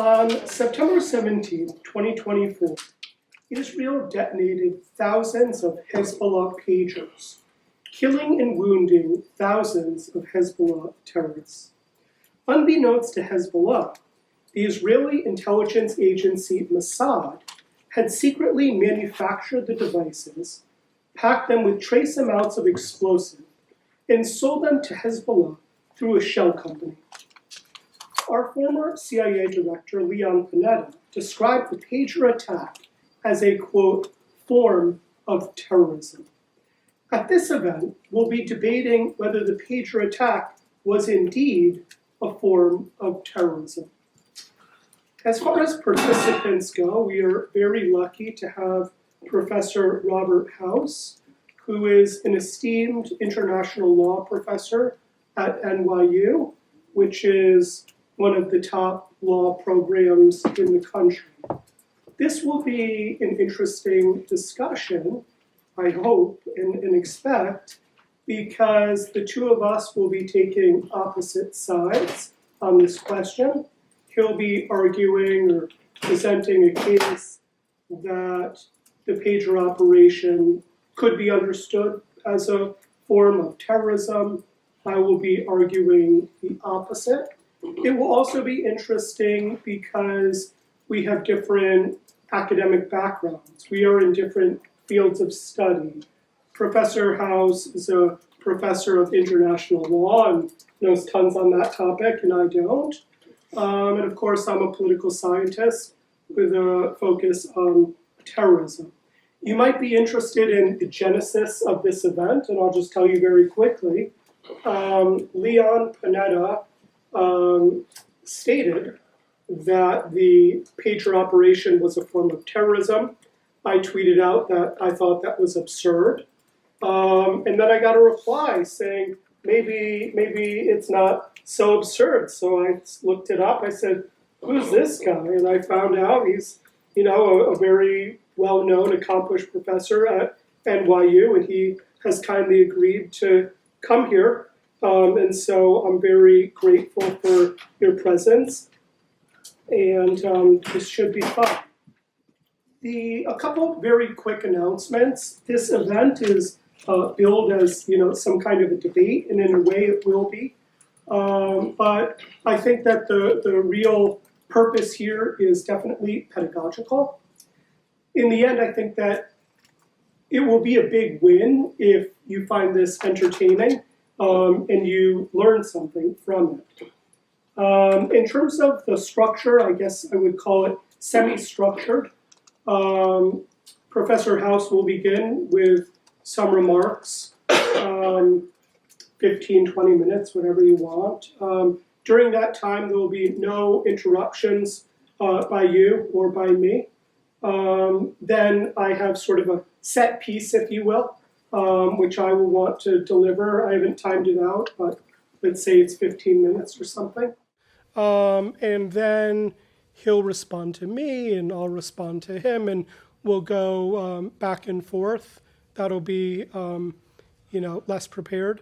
On September 17, 2024, Israel detonated thousands of Hezbollah pagers, killing and wounding thousands of Hezbollah terrorists. Unbeknownst to Hezbollah, the Israeli intelligence agency Mossad had secretly manufactured the devices, packed them with trace amounts of explosive, and sold them to Hezbollah through a shell company. Our former CIA director, Leon Panetta, described the pager attack as a, quote, form of terrorism. At this event, we'll be debating whether the pager attack was indeed a form of terrorism. As far as participants go, we are very lucky to have Professor Robert Howse, who is an esteemed international law professor at NYU, which is one of the top law programs in the country. This will be an interesting discussion, I hope and expect, because the two of us will be taking opposite sides on this question. He'll be arguing or presenting a case that the pager operation could be understood as a form of terrorism. I will be arguing the opposite. It will also be interesting because we have different academic backgrounds. We are in different fields of study. Professor Howse is a professor of international law and knows tons on that topic, and I don't. And of course, I'm a political scientist with a focus on terrorism. You might be interested in the genesis of this event, and I'll just tell you very quickly. Leon Panetta stated that the pager operation was a form of terrorism. I tweeted out that I thought that was absurd. And then I got a reply saying, maybe it's not so absurd. So I looked it up. I said, who's this guy? And I found out he's, a very well-known, accomplished professor at NYU, and he has kindly agreed to come here. And so I'm very grateful for your presence, and this should be fun. A couple very quick announcements. This event is billed as some kind of a debate, and in a way it will be. But I think that the real purpose here is definitely pedagogical. In the end, I think that it will be a big win if you find this entertaining and you learn something from it. In terms of the structure, I guess I would call it semi-structured. Professor Howse will begin with some remarks, 15, 20 minutes, whatever you want. During that time, there will be no interruptions by you or by me. Then I have sort of a set piece, if you will, which I will want to deliver. I haven't timed it out, but let's say it's 15 minutes or something. And then he'll respond to me, and I'll respond to him, and we'll go back and forth. That'll be, less prepared.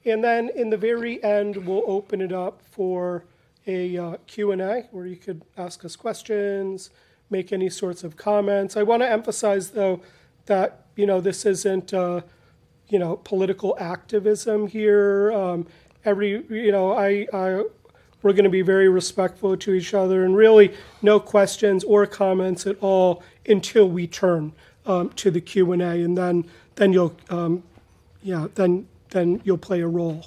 And then in the very end, we'll open it up for a Q&A where you could ask us questions, make any sorts of comments. I want to emphasize, though, that, this isn't, political activism here. We're going to be very respectful to each other, and really no questions or comments at all until we turn to the Q&A, and then you'll then you'll play a role.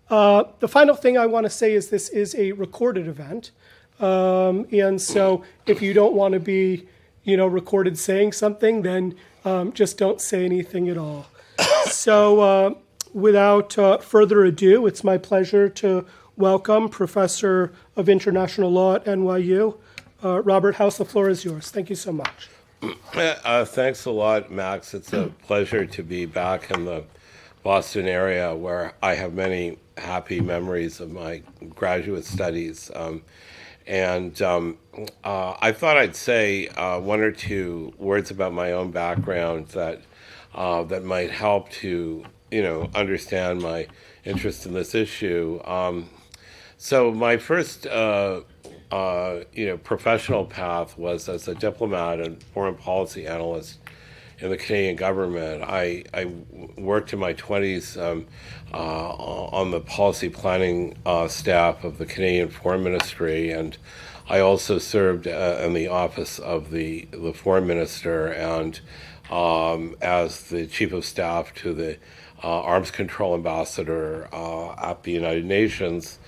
The final thing I want to say is this is a recorded event, and so if you don't want to be recorded saying something, then just don't say anything at all. So without further ado, it's my pleasure to welcome Professor of International Law at NYU, Robert Howse. The floor is yours. Thank you so much. Thanks a lot, Max. It's a pleasure to be back in the Boston area, where I have many happy memories of my graduate studies. I thought I'd say one or two words about my own background that might help to understand my interest in this issue. So my first professional path was as a diplomat and foreign policy analyst in the Canadian government. I worked in my 20s on the policy planning staff of the Canadian Foreign Ministry, and I also served in the office of the Foreign Minister and as the Chief of Staff to the Arms Control Ambassador at the United Nations.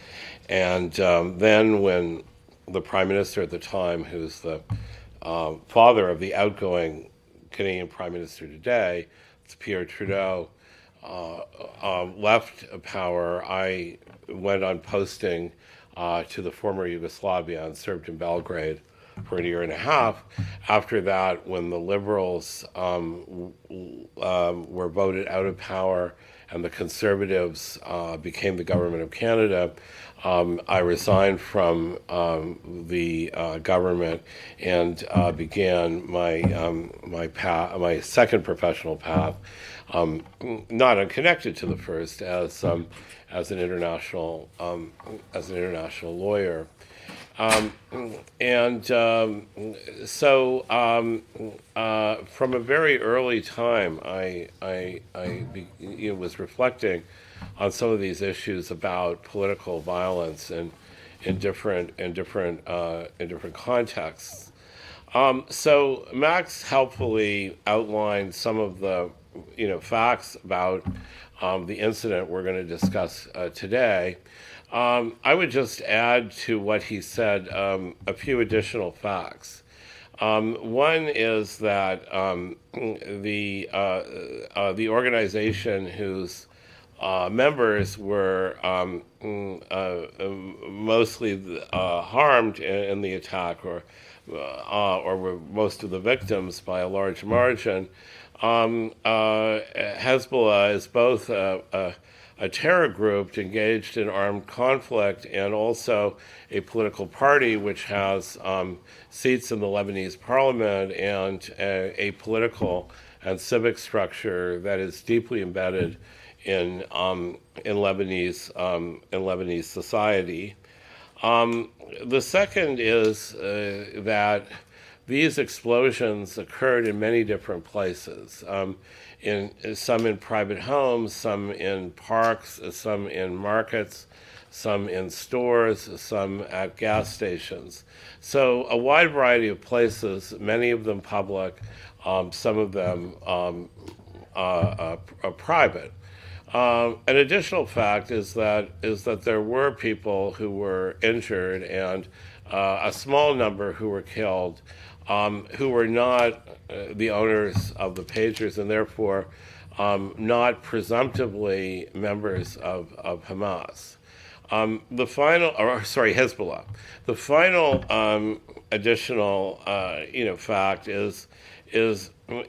And then when the Prime Minister at the time, who's the father of the outgoing Canadian Prime Minister today, it's Pierre Trudeau, left power, I went on posting to the former Yugoslavia and served in Belgrade for a year and a half. After that, when the Liberals were voted out of power and the Conservatives became the government of Canada, I resigned from the government and began my second professional path, not unconnected to the first, as an international lawyer. From a very early time, I was reflecting on some of these issues about political violence and in different contexts. So Max helpfully outlined some of the facts about the incident we're going to discuss today. I would just add to what he said a few additional facts. One is that the organization whose members were mostly harmed in the attack, or were most of the victims by a large margin. Hezbollah is both a terror group engaged in armed conflict and also a political party which has seats in the Lebanese parliament and a political and civic structure that is deeply embedded in Lebanese society. The second is that these explosions occurred in many different places. Some in private homes, some in parks, some in markets, some in stores, some at gas stations. So a wide variety of places, many of them public, some of them private. An additional fact is that there were people who were injured and a small number who were killed, who were not the owners of the pagers and therefore not presumptively members of Hamas. Hezbollah. The final additional fact is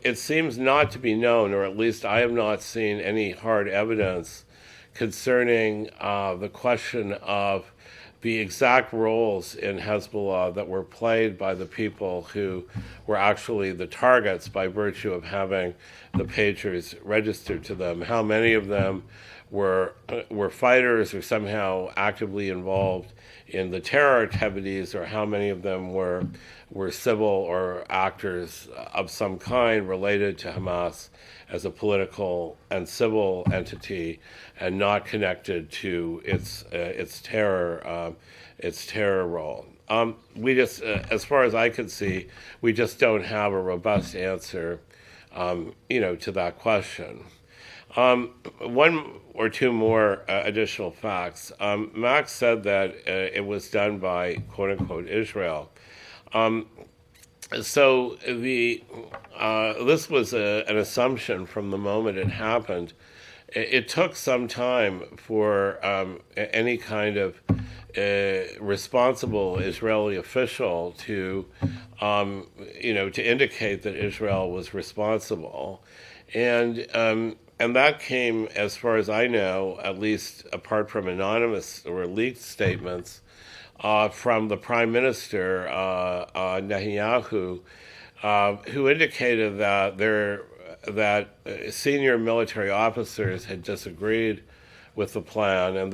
it seems not to be known, or at least I have not seen any hard evidence concerning the question of the exact roles in Hezbollah that were played by the people who were actually the targets by virtue of having the pagers registered to them. How many of them were fighters or somehow actively involved in the terror activities, or how many of them were civil or actors of some kind related to Hamas as a political and civil entity and not connected to its terror role. We just, as far as I could see, we just don't have a robust answer, to that question. One or two more additional facts. Max said that it was done by quote unquote Israel. So this was an assumption from the moment it happened. It took some time for any kind of responsible Israeli official to indicate that Israel was responsible, and that came, as far as I know, at least apart from anonymous or leaked statements, from the Prime Minister, Netanyahu, who indicated that senior military officers had disagreed with the plan, and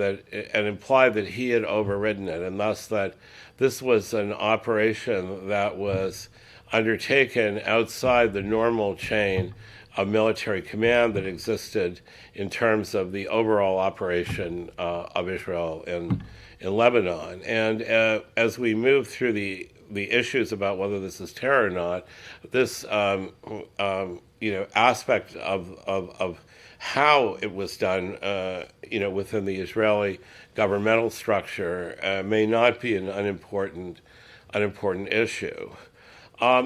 implied that he had overridden it, and thus that this was an operation that was undertaken outside the normal chain of military command that existed in terms of the overall operation of Israel in Lebanon. And as we move through the issues about whether this is terror or not, this aspect of how it was done, within the Israeli governmental structure, may not be an unimportant issue.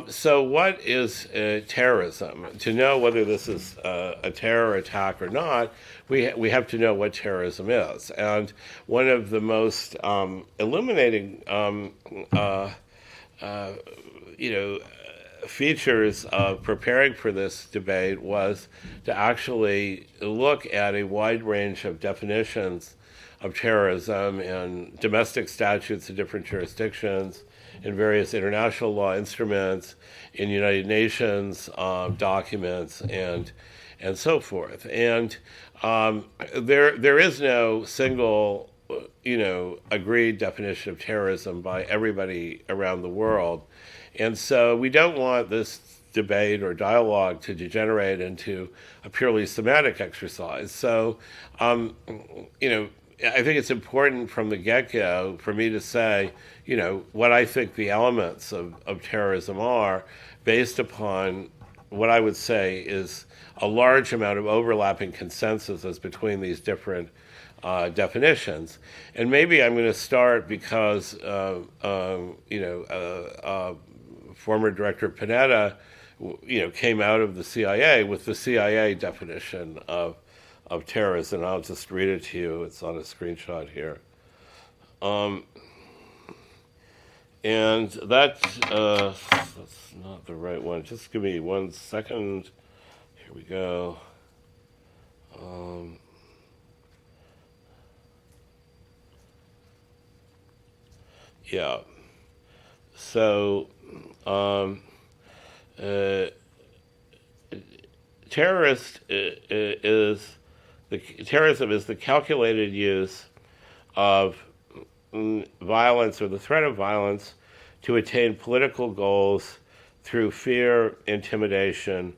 So what is terrorism? To know whether this is a terror attack or not, we have to know what terrorism is. And one of the most illuminating features of preparing for this debate was to actually look at a wide range of definitions of terrorism and domestic statutes in different jurisdictions, in various international law instruments, in United Nations documents, and so forth. And there is no single, agreed definition of terrorism by everybody around the world. And so we don't want this debate or dialogue to degenerate into a purely semantic exercise. So, I think it's important from the get-go for me to say, what I think the elements of terrorism are, based upon what I would say is a large amount of overlapping consensus as between these different definitions. And maybe I'm going to start because, former Director Panetta, came out of the CIA with the CIA definition of terrorism. I'll just read it to you. It's on a screenshot here. And that's not the right one. Just give me 1 second. Here we go. Yeah. So, terrorism is the calculated use of violence or the threat of violence to attain political goals through fear, intimidation,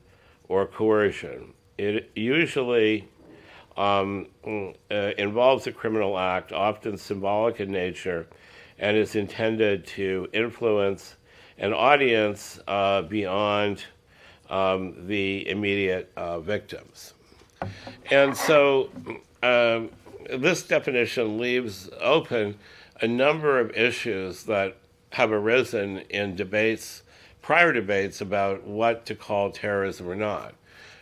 or coercion. It usually involves a criminal act, often symbolic in nature, and is intended to influence an audience beyond the immediate victims. And so this definition leaves open a number of issues that have arisen in prior debates about what to call terrorism or not.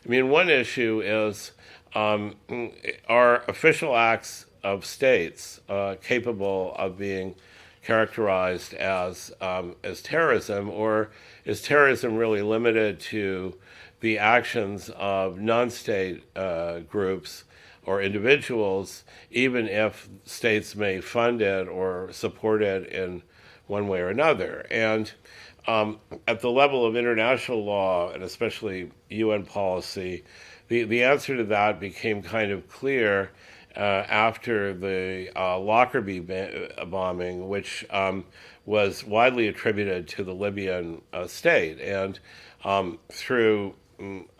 I mean, one issue is, are official acts of states capable of being characterized as terrorism, or is terrorism really limited to the actions of non-state groups or individuals, even if states may fund it or support it in one way or another? And at the level of international law, and especially UN policy, the answer to that became kind of clear after the Lockerbie bombing, which was widely attributed to the Libyan state. And through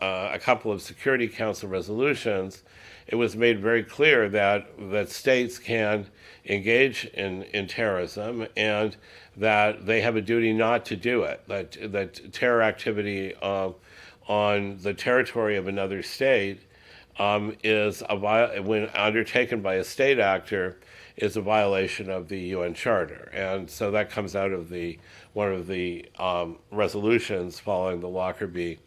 a couple of Security Council resolutions, it was made very clear that states can engage in terrorism, and that they have a duty not to do it, that terror activity on the territory of another state when undertaken by a state actor, is a violation of the UN Charter. And so that comes out of one of the resolutions following the Lockerbie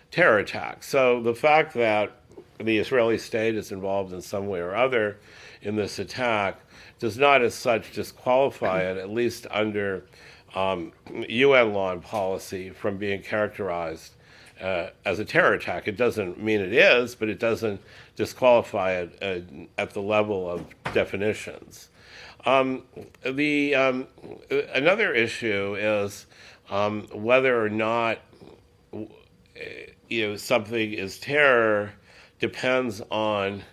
terror attack. So the fact that the Israeli state is involved in some way or other in this attack does not as such disqualify it, at least under UN law and policy, from being characterized as a terror attack. It doesn't mean it is, but it doesn't disqualify it at the level of definitions. Another issue is whether or not something is terror depends on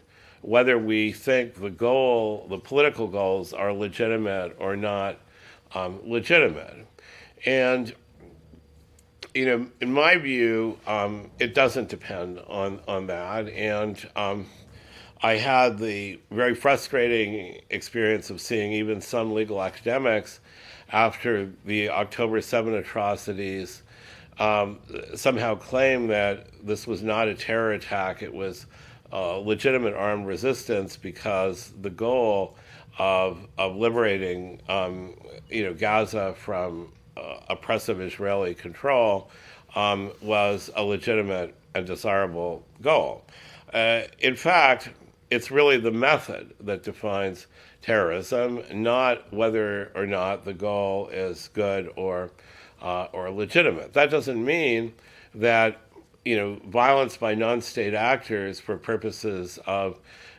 whether we think the political goals are legitimate or not legitimate. And in my view, it doesn't depend on that. And I had the very frustrating experience of seeing even some legal academics after the October 7 atrocities somehow claim that this was not a terror attack, it was legitimate armed resistance because the goal of liberating Gaza from oppressive Israeli control was a legitimate and desirable goal. In fact, it's really the method that defines terrorism, not whether or not the goal is good or legitimate. That doesn't mean that violence by non-state actors for purposes of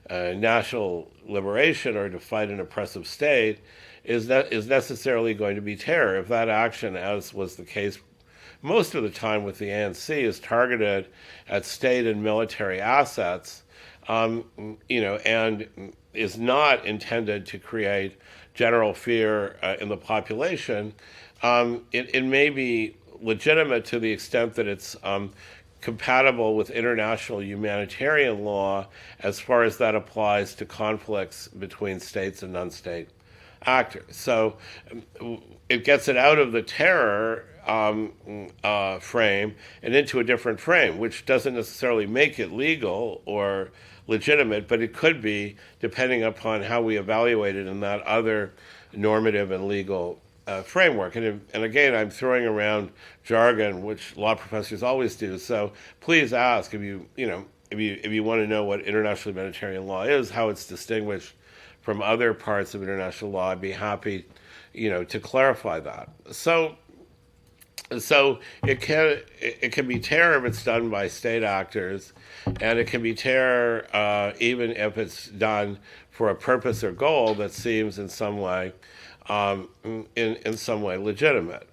national liberation or to fight an oppressive state is necessarily going to be terror. If that action, as was the case most of the time with the ANC, is targeted at state and military assets, and is not intended to create general fear in the population, it may be legitimate to the extent that it's compatible with international humanitarian law as far as that applies to conflicts between states and non-state actors. So it gets it out of the terror frame and into a different frame, which doesn't necessarily make it legal or legitimate, but it could be depending upon how we evaluate it in that other normative and legal framework. And again, I'm throwing around jargon, which law professors always do. So please ask if you want to know what international humanitarian law is, how it's distinguished from other parts of international law. I'd be happy, to clarify that. So it can be terror if it's done by state actors, and it can be terror even if it's done for a purpose or goal that seems in some way legitimate.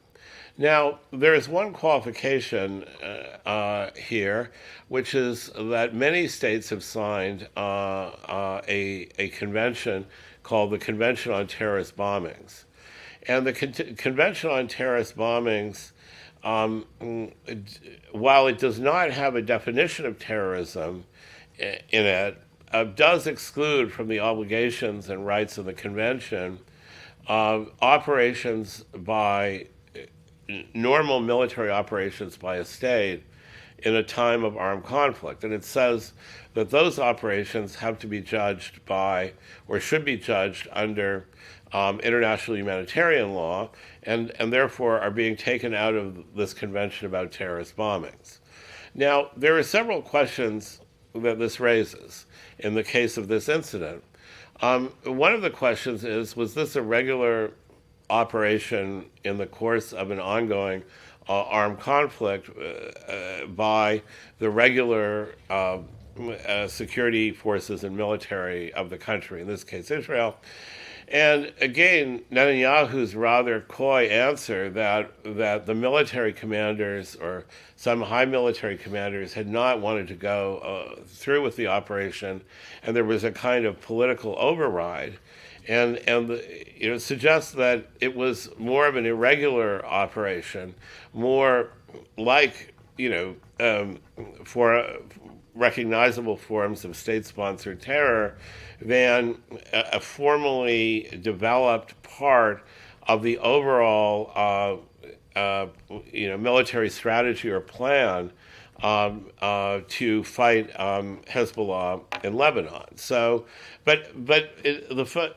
Now, there is one qualification here, which is that many states have signed a convention called the Convention on Terrorist Bombings. And the Convention on Terrorist Bombings, while it does not have a definition of terrorism in it, does exclude from the obligations and rights of the convention operations by normal military operations by a state in a time of armed conflict. And it says that those operations have to be judged by, or should be judged under, international humanitarian law, and therefore are being taken out of this convention about terrorist bombings. Now, there are several questions that this raises in the case of this incident. One of the questions is, was this a regular operation in the course of an ongoing armed conflict by the regular security forces and military of the country, in this case Israel? And again, Netanyahu's rather coy answer that the military commanders or some high military commanders had not wanted to go through with the operation, and there was a kind of political override, and suggests that it was more of an irregular operation, more like for recognizable forms of state-sponsored terror than a formally developed part of the overall military strategy or plan to fight Hezbollah in Lebanon. So, but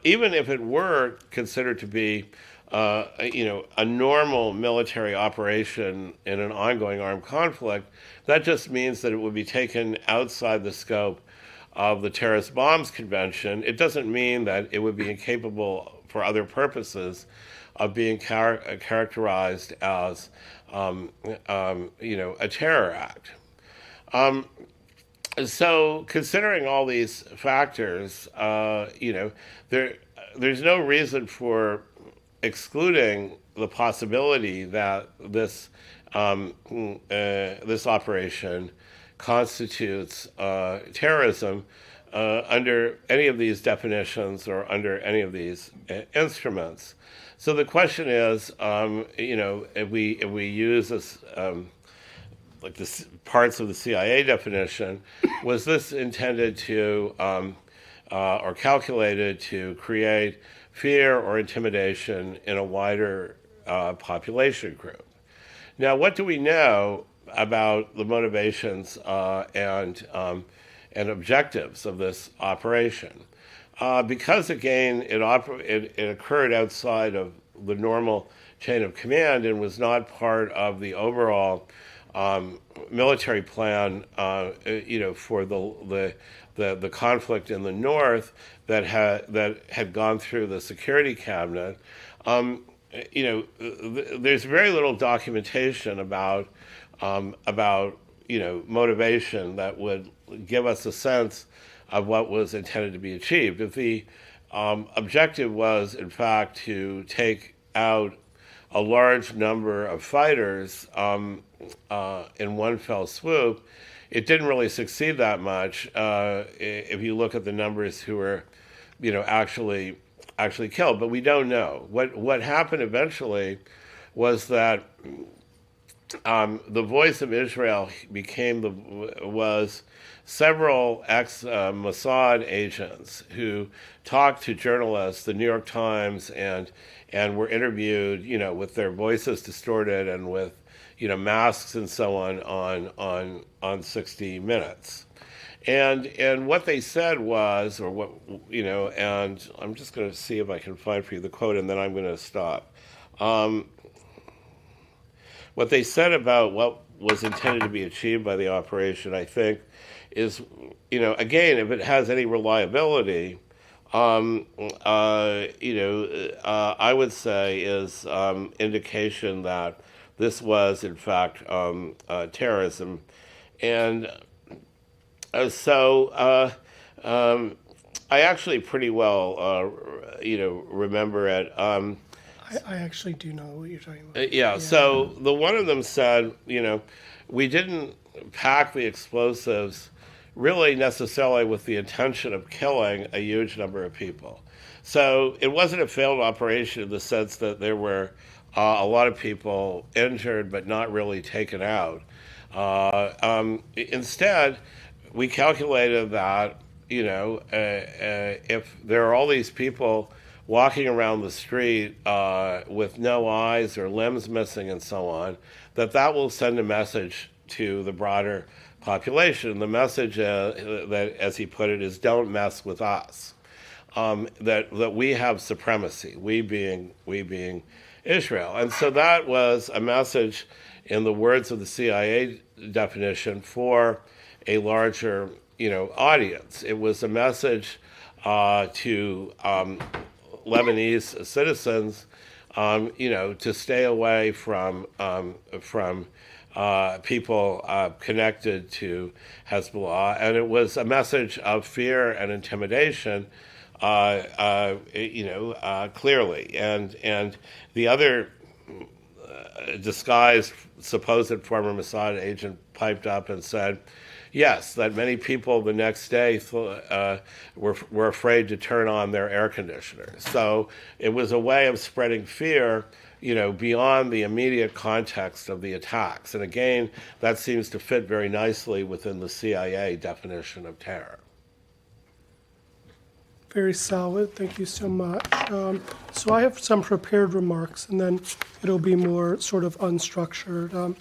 even if it were considered to be a normal military operation in an ongoing armed conflict, that just means that it would be taken outside the scope of the Terrorist Bombs Convention. It doesn't mean that it would be incapable for other purposes of being characterized as a terror act. So considering all these factors, there's no reason for excluding the possibility that this operation constitutes terrorism under any of these definitions or under any of these instruments. So the question is, if we use this, like the parts of the CIA definition, was this intended to or calculated to create fear or intimidation in a wider population group? Now, what do we know about the motivations and objectives of this operation? Because again, it occurred outside of the normal chain of command and was not part of the overall military plan, for the conflict in the north that had gone through the security cabinet. There's very little documentation about motivation that would give us a sense of what was intended to be achieved. If the objective was, in fact, to take out a large number of fighters in one fell swoop, it didn't really succeed that much. If you look at the numbers who were, actually killed, but we don't know. What happened eventually was that the voice of Israel was several ex-Mossad agents who talked to journalists, the New York Times, and were interviewed, with their voices distorted and with, masks and so on 60 Minutes. And what they said was, and I'm just going to see if I can find for you the quote, and then I'm going to stop. What they said about what was intended to be achieved by the operation, I think, is, again, if it has any reliability, I would say is indication that this was, in fact, terrorism. And so I actually pretty well, remember it. I actually do know what you're talking about. Yeah, so the one of them said, we didn't pack the explosives really necessarily with the intention of killing a huge number of people. So it wasn't a failed operation in the sense that there were a lot of people injured but not really taken out. Instead, we calculated that, if there are all these people walking around the street with no eyes or limbs missing and so on, that will send a message to the broader population. The message, that, as he put it, is don't mess with us. That we have supremacy, we being Israel. And so that was a message, in the words of the CIA definition, for a larger, audience. It was a message to Lebanese citizens, to stay away from people connected to Hezbollah, and it was a message of fear and intimidation, clearly. And the other disguised, supposed former Mossad agent piped up and said, yes, that many people the next day were afraid to turn on their air conditioners. So it was a way of spreading fear, beyond the immediate context of the attacks. And again, that seems to fit very nicely within the CIA definition of terror. Very solid. Thank you so much. So I have some prepared remarks, and then it'll be more sort of unstructured.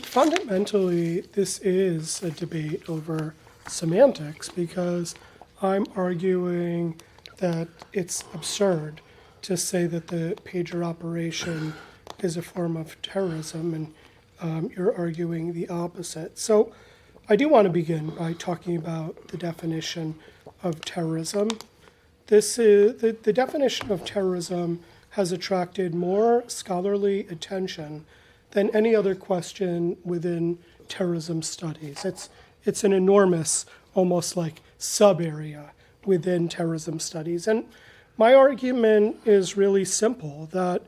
Fundamentally, this is a debate over semantics, because I'm arguing that it's absurd to say that the pager operation is a form of terrorism, and you're arguing the opposite. So I do want to begin by talking about the definition of terrorism. This is the definition of terrorism has attracted more scholarly attention than any other question within terrorism studies. It's an enormous, almost like sub-area within terrorism studies. And my argument is really simple, that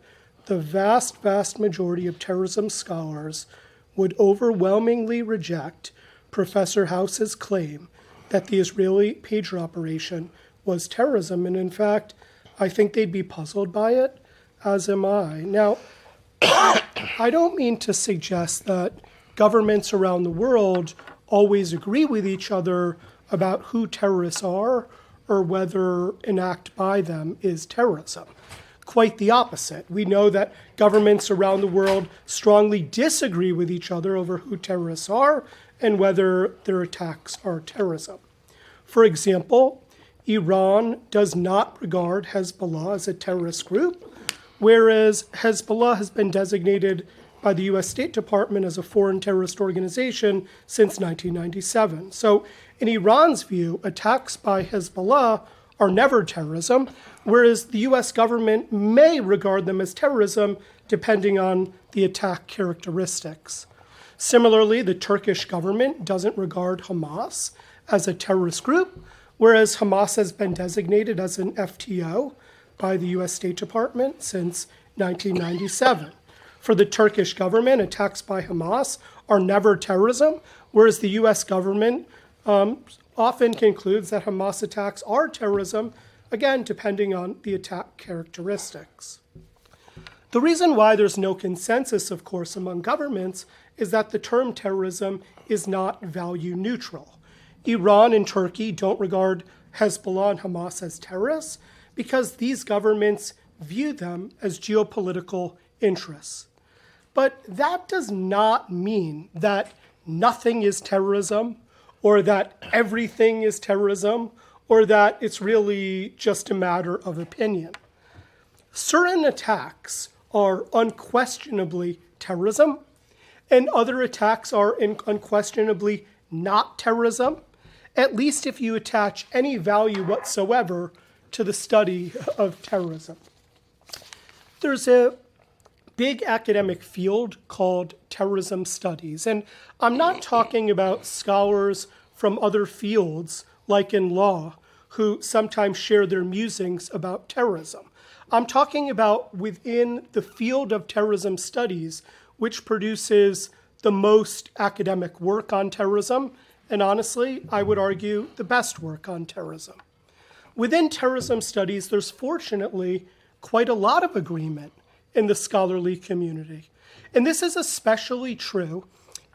the vast, vast majority of terrorism scholars would overwhelmingly reject Professor Howse's claim that the Israeli pager operation was terrorism. And in fact, I think they'd be puzzled by it, as am I. Now, I don't mean to suggest that governments around the world always agree with each other about who terrorists are or whether an act by them is terrorism. Quite the opposite. We know that governments around the world strongly disagree with each other over who terrorists are and whether their attacks are terrorism. For example, Iran does not regard Hezbollah as a terrorist group, whereas Hezbollah has been designated by the US State Department as a foreign terrorist organization since 1997. So in Iran's view, attacks by Hezbollah are never terrorism, whereas the US government may regard them as terrorism depending on the attack characteristics. Similarly, the Turkish government doesn't regard Hamas as a terrorist group, whereas Hamas has been designated as an FTO by the US State Department since 1997. For the Turkish government, attacks by Hamas are never terrorism, whereas the US government often concludes that Hamas attacks are terrorism, again, depending on the attack characteristics. The reason why there's no consensus, of course, among governments is that the term terrorism is not value neutral. Iran and Turkey don't regard Hezbollah and Hamas as terrorists because these governments view them as geopolitical interests. But that does not mean that nothing is terrorism, or that everything is terrorism, or that it's really just a matter of opinion. Certain attacks are unquestionably terrorism, and other attacks are unquestionably not terrorism, at least if you attach any value whatsoever to the study of terrorism. There's a big academic field called terrorism studies, and I'm not talking about scholars from other fields, like in law, who sometimes share their musings about terrorism. I'm talking about within the field of terrorism studies, which produces the most academic work on terrorism, and honestly, I would argue the best work on terrorism. Within terrorism studies, there's fortunately quite a lot of agreement in the scholarly community. And this is especially true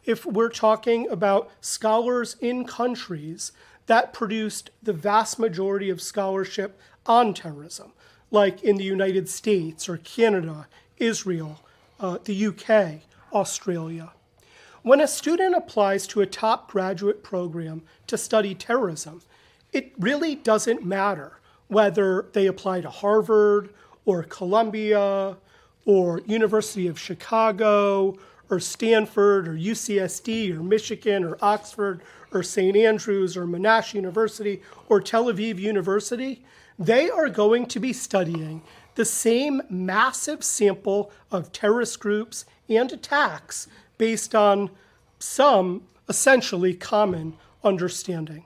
if we're talking about scholars in countries that produced the vast majority of scholarship on terrorism, like in the United States or Canada, Israel, the UK, Australia. When a student applies to a top graduate program to study terrorism, it really doesn't matter whether they apply to Harvard or Columbia or University of Chicago or Stanford or UCSD or Michigan or Oxford or St. Andrews or Monash University or Tel Aviv University. They are going to be studying the same massive sample of terrorist groups and attacks based on some essentially common understanding.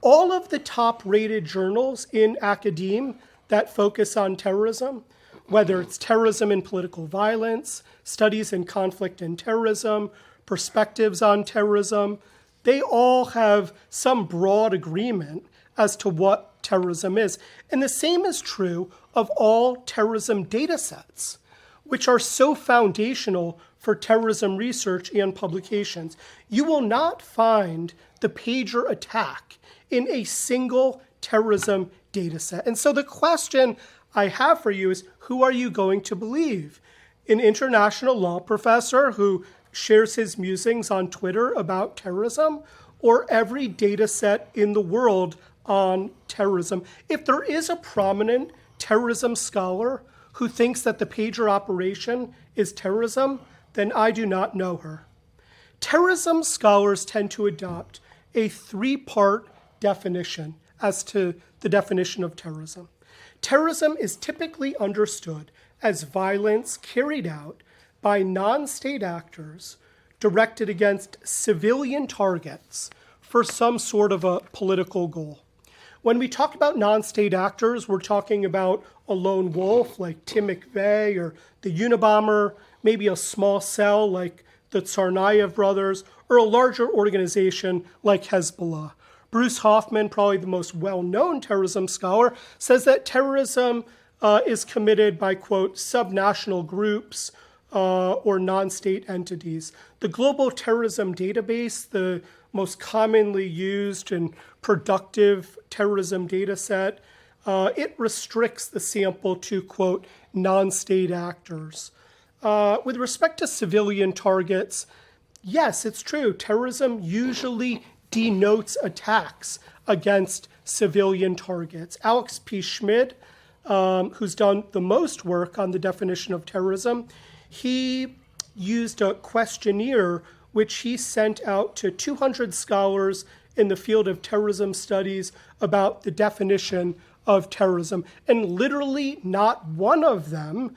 All of the top-rated journals in academe that focus on terrorism, whether it's terrorism and political violence, studies in conflict and terrorism, perspectives on terrorism, they all have some broad agreement as to what terrorism is. And the same is true of all terrorism data sets, which are so foundational for terrorism research and publications. You will not find the pager attack in a single terrorism data set. And so the question I have for you is, who are you going to believe? An international law professor who shares his musings on Twitter about terrorism, or every data set in the world on terrorism? If there is a prominent terrorism scholar who thinks that the pager operation is terrorism, then I do not know her. Terrorism scholars tend to adopt a three-part definition as to the definition of terrorism. Terrorism is typically understood as violence carried out by non-state actors directed against civilian targets for some sort of a political goal. When we talk about non-state actors, we're talking about a lone wolf like Tim McVeigh or the Unabomber, maybe a small cell like the Tsarnaev brothers, or a larger organization like Hezbollah. Bruce Hoffman, probably the most well-known terrorism scholar, says that terrorism is committed by, quote, subnational groups or non-state entities. The Global Terrorism Database, the most commonly used and productive terrorism data set, it restricts the sample to, quote, non-state actors. With respect to civilian targets, yes, it's true. Terrorism usually denotes attacks against civilian targets. Alex P. Schmid, who's done the most work on the definition of terrorism, he used a questionnaire which he sent out to 200 scholars in the field of terrorism studies about the definition of terrorism. And literally not one of them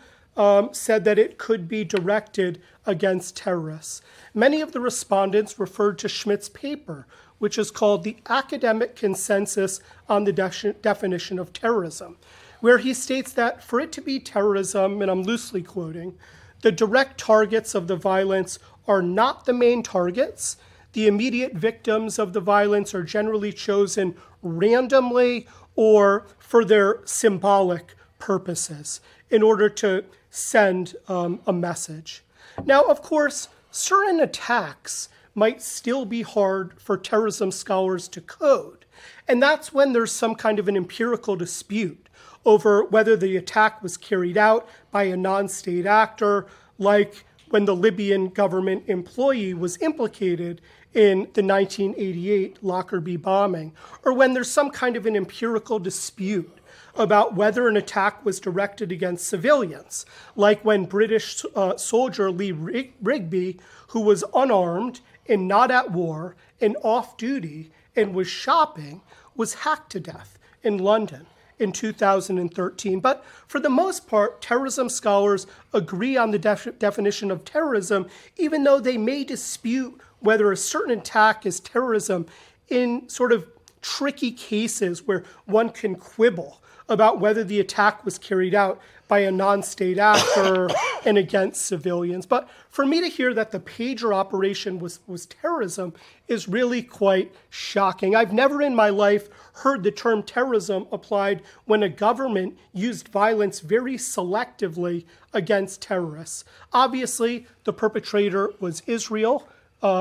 said that it could be directed against terrorists. Many of the respondents referred to Schmidt's paper, which is called the Academic Consensus on the Definition of Terrorism, where he states that for it to be terrorism, and I'm loosely quoting, the direct targets of the violence are not the main targets. The immediate victims of the violence are generally chosen randomly or for their symbolic purposes in order to send a message. Now, of course, certain attacks might still be hard for terrorism scholars to code, and that's when there's some kind of an empirical dispute over whether the attack was carried out by a non-state actor, like when the Libyan government employee was implicated in the 1988 Lockerbie bombing, or when there's some kind of an empirical dispute about whether an attack was directed against civilians, like when British soldier Lee Rigby, who was unarmed and not at war and off-duty and was shopping, was hacked to death in London in 2013. But for the most part, terrorism scholars agree on the definition of terrorism, even though they may dispute whether a certain attack is terrorism in sort of tricky cases where one can quibble about whether the attack was carried out by a non-state actor and against civilians. But for me to hear that the pager operation was terrorism is really quite shocking. I've never in my life heard the term terrorism applied when a government used violence very selectively against terrorists. Obviously, the perpetrator was Israel,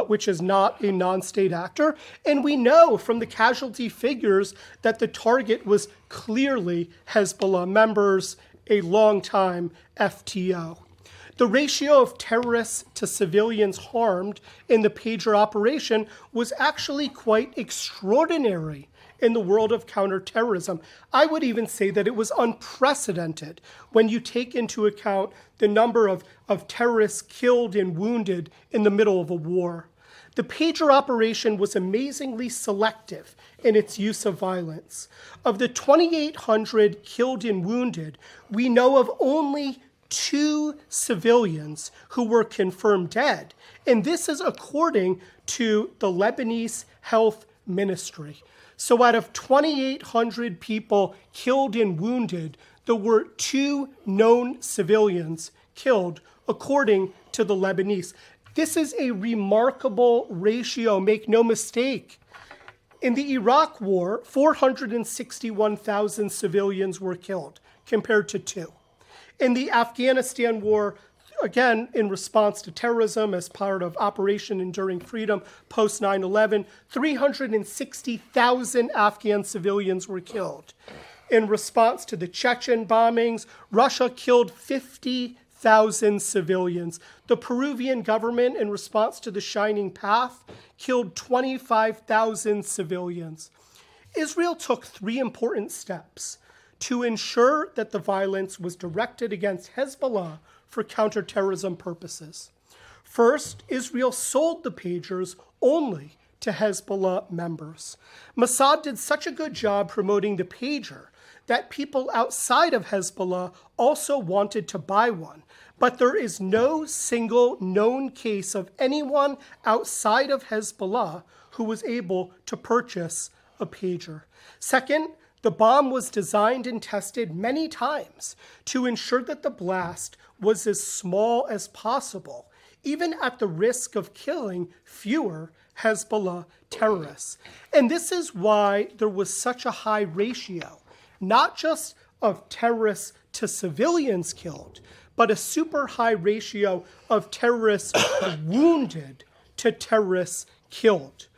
which is not a non-state actor. And we know from the casualty figures that the target was clearly Hezbollah members, a longtime FTO. The ratio of terrorists to civilians harmed in the pager operation was actually quite extraordinary in the world of counterterrorism. I would even say that it was unprecedented when you take into account the number of terrorists killed and wounded in the middle of a war. The pager operation was amazingly selective in its use of violence. Of the 2,800 killed and wounded, we know of only 2 civilians who were confirmed dead. And this is according to the Lebanese Health Ministry. So out of 2,800 people killed and wounded, there were 2 known civilians killed, according to the Lebanese. This is a remarkable ratio, make no mistake. In the Iraq War, 461,000 civilians were killed, compared to 2. In the Afghanistan War, again, in response to terrorism as part of Operation Enduring Freedom post 9/11, 360,000 Afghan civilians were killed. In response to the Chechen bombings, Russia killed 50,000 civilians. The Peruvian government, in response to the Shining Path, killed 25,000 civilians. Israel took 3 important steps to ensure that the violence was directed against Hezbollah for counterterrorism purposes. First, Israel sold the pagers only to Hezbollah members. Mossad did such a good job promoting the pager that people outside of Hezbollah also wanted to buy one. But there is no single known case of anyone outside of Hezbollah who was able to purchase a pager. Second, the bomb was designed and tested many times to ensure that the blast was as small as possible, even at the risk of killing fewer Hezbollah terrorists. And this is why there was such a high ratio, not just of terrorists to civilians killed, but a super high ratio of terrorists wounded to terrorists killed.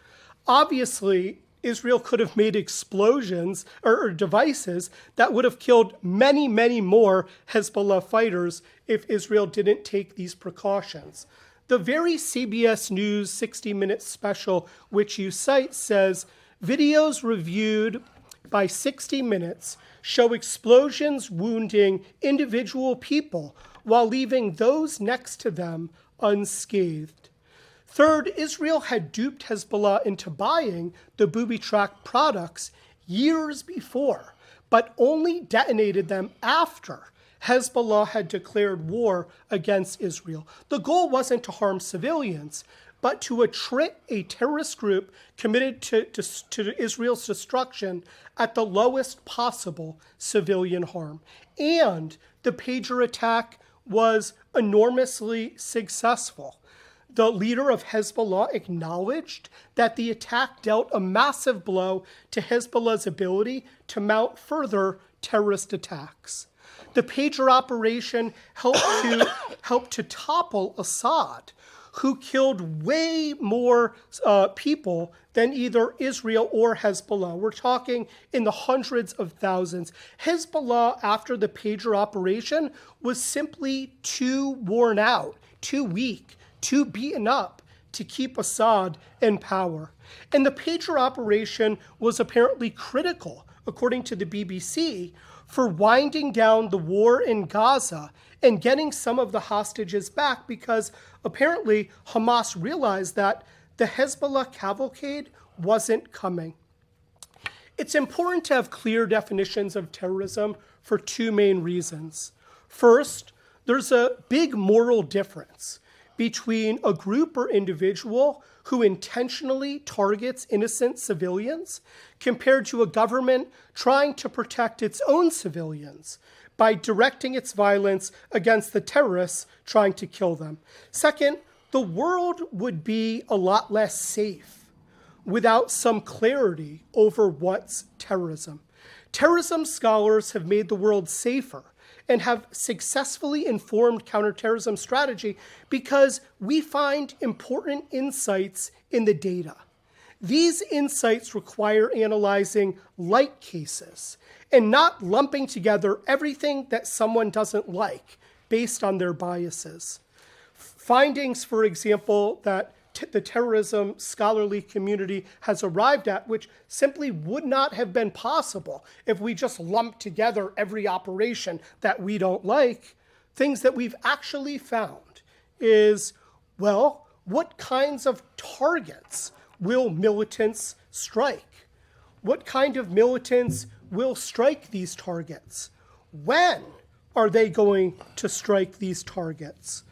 Obviously, Israel could have made explosions or devices that would have killed many, many more Hezbollah fighters if Israel didn't take these precautions. The very CBS News 60-minute special which you cite says, videos reviewed by 60 Minutes show explosions wounding individual people while leaving those next to them unscathed. Third, Israel had duped Hezbollah into buying the booby-trapped products years before, but only detonated them after Hezbollah had declared war against Israel. The goal wasn't to harm civilians, but to attrit a terrorist group committed to Israel's destruction at the lowest possible civilian harm. And the pager attack was enormously successful. The leader of Hezbollah acknowledged that the attack dealt a massive blow to Hezbollah's ability to mount further terrorist attacks. The pager operation helped to topple Assad, who killed way more people than either Israel or Hezbollah. We're talking in the hundreds of thousands. Hezbollah, after the pager operation, was simply too worn out, too weak, too beaten up to keep Assad in power. And the pager operation was apparently critical, according to the BBC, for winding down the war in Gaza and getting some of the hostages back, because apparently Hamas realized that the Hezbollah cavalcade wasn't coming. It's important to have clear definitions of terrorism for two main reasons. First, there's a big moral difference between a group or individual who intentionally targets innocent civilians compared to a government trying to protect its own civilians by directing its violence against the terrorists trying to kill them. Second, the world would be a lot less safe without some clarity over what's terrorism. Terrorism scholars have made the world safer and have successfully informed counterterrorism strategy because we find important insights in the data. These insights require analyzing like cases and not lumping together everything that someone doesn't like based on their biases. Findings, for example, that the terrorism scholarly community has arrived at, which simply would not have been possible if we just lumped together every operation that we don't like. Things that we've actually found is, well, what kinds of targets will militants strike? What kind of militants will strike these targets? When are they going to strike these targets?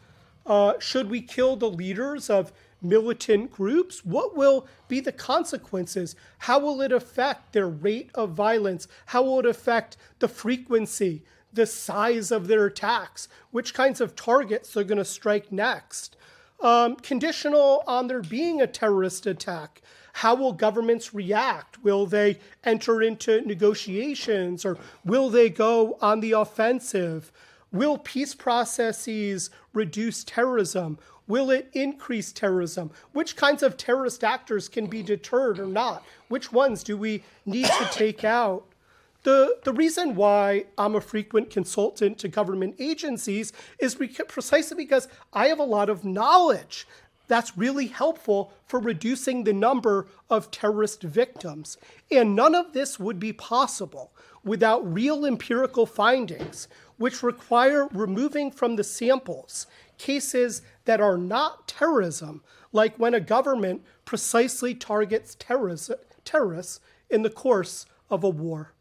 Should we kill the leaders of militant groups? What will be the consequences? How will it affect their rate of violence? How will it affect the frequency, the size of their attacks? Which kinds of targets they're going to strike next? Conditional on there being a terrorist attack, how will governments react? Will they enter into negotiations, or will they go on the offensive? Will peace processes reduce terrorism? Will it increase terrorism? Which kinds of terrorist actors can be deterred or not? Which ones do we need to take out? The reason why I'm a frequent consultant to government agencies is precisely because I have a lot of knowledge that's really helpful for reducing the number of terrorist victims. And none of this would be possible without real empirical findings, which require removing from the samples cases that are not terrorism, like when a government precisely targets terrorists in the course of a war.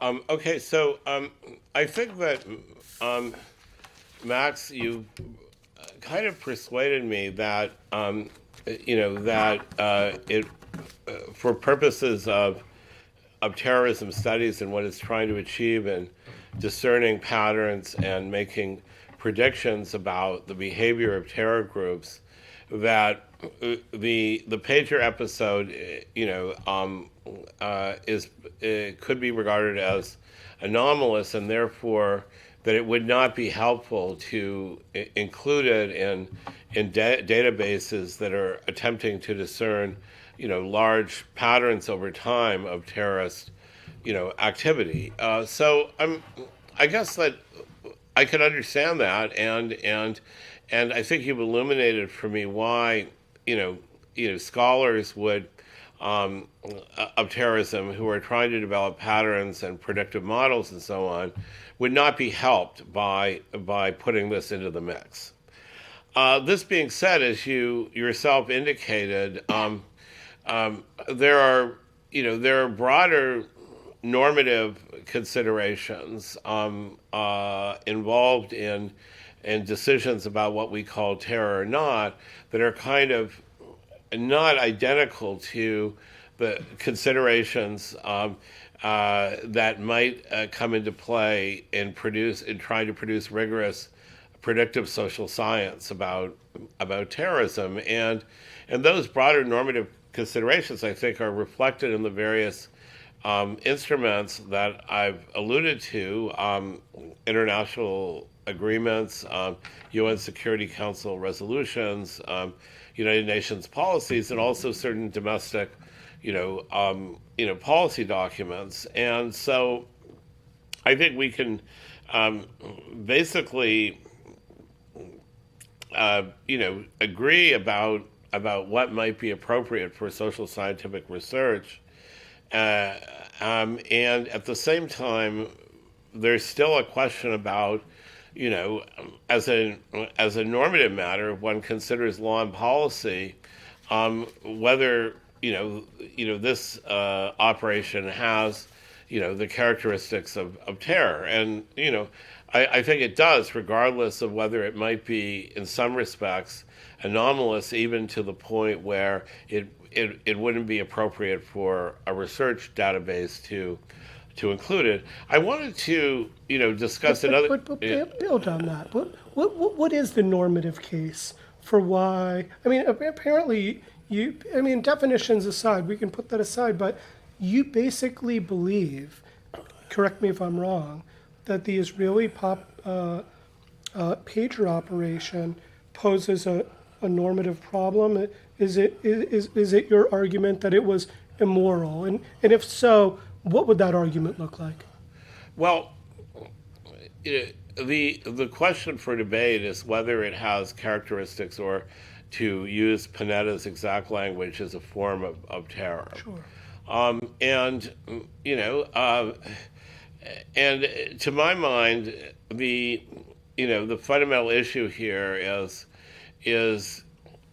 Okay, so I think that, Max, you kind of persuaded me that, it, for purposes of terrorism studies and what it's trying to achieve in discerning patterns and making predictions about the behavior of terror groups, that the pager episode, could be regarded as anomalous, and therefore that it would not be helpful to include it in databases that are attempting to discern, large patterns over time of terrorist, activity. I guess that I can understand that, and I think you've illuminated for me why, scholars would of terrorism who are trying to develop patterns and predictive models and so on would not be helped by putting this into the mix. This being said, as you yourself indicated, there are broader normative considerations involved in decisions about what we call terror or not, that are kind of not identical to the considerations that might come into play in trying to produce rigorous predictive social science about terrorism, and those broader normative considerations, I think, are reflected in the various instruments that I've alluded to, international agreements, UN Security Council resolutions, United Nations policies, and also certain domestic, policy documents. And so I think we can basically, agree about what might be appropriate for social scientific research. And at the same time, there's still a question about, as a normative matter, one considers law and policy, whether this operation has the characteristics of terror, and I think it does, regardless of whether it might be in some respects anomalous, even to the point where it wouldn't be appropriate for a research database to include it. I wanted to, discuss another. But build on that. What is the normative case for why? I mean, apparently definitions aside, we can put that aside. But you basically believe, correct me if I'm wrong, that the Israeli pager operation poses a normative problem. Is it your argument that it was immoral? And if so, what would that argument look like? Well, the question for debate is whether it has characteristics, or, to use Panetta's exact language, as a form of terror. Sure. And to my mind, the fundamental issue here is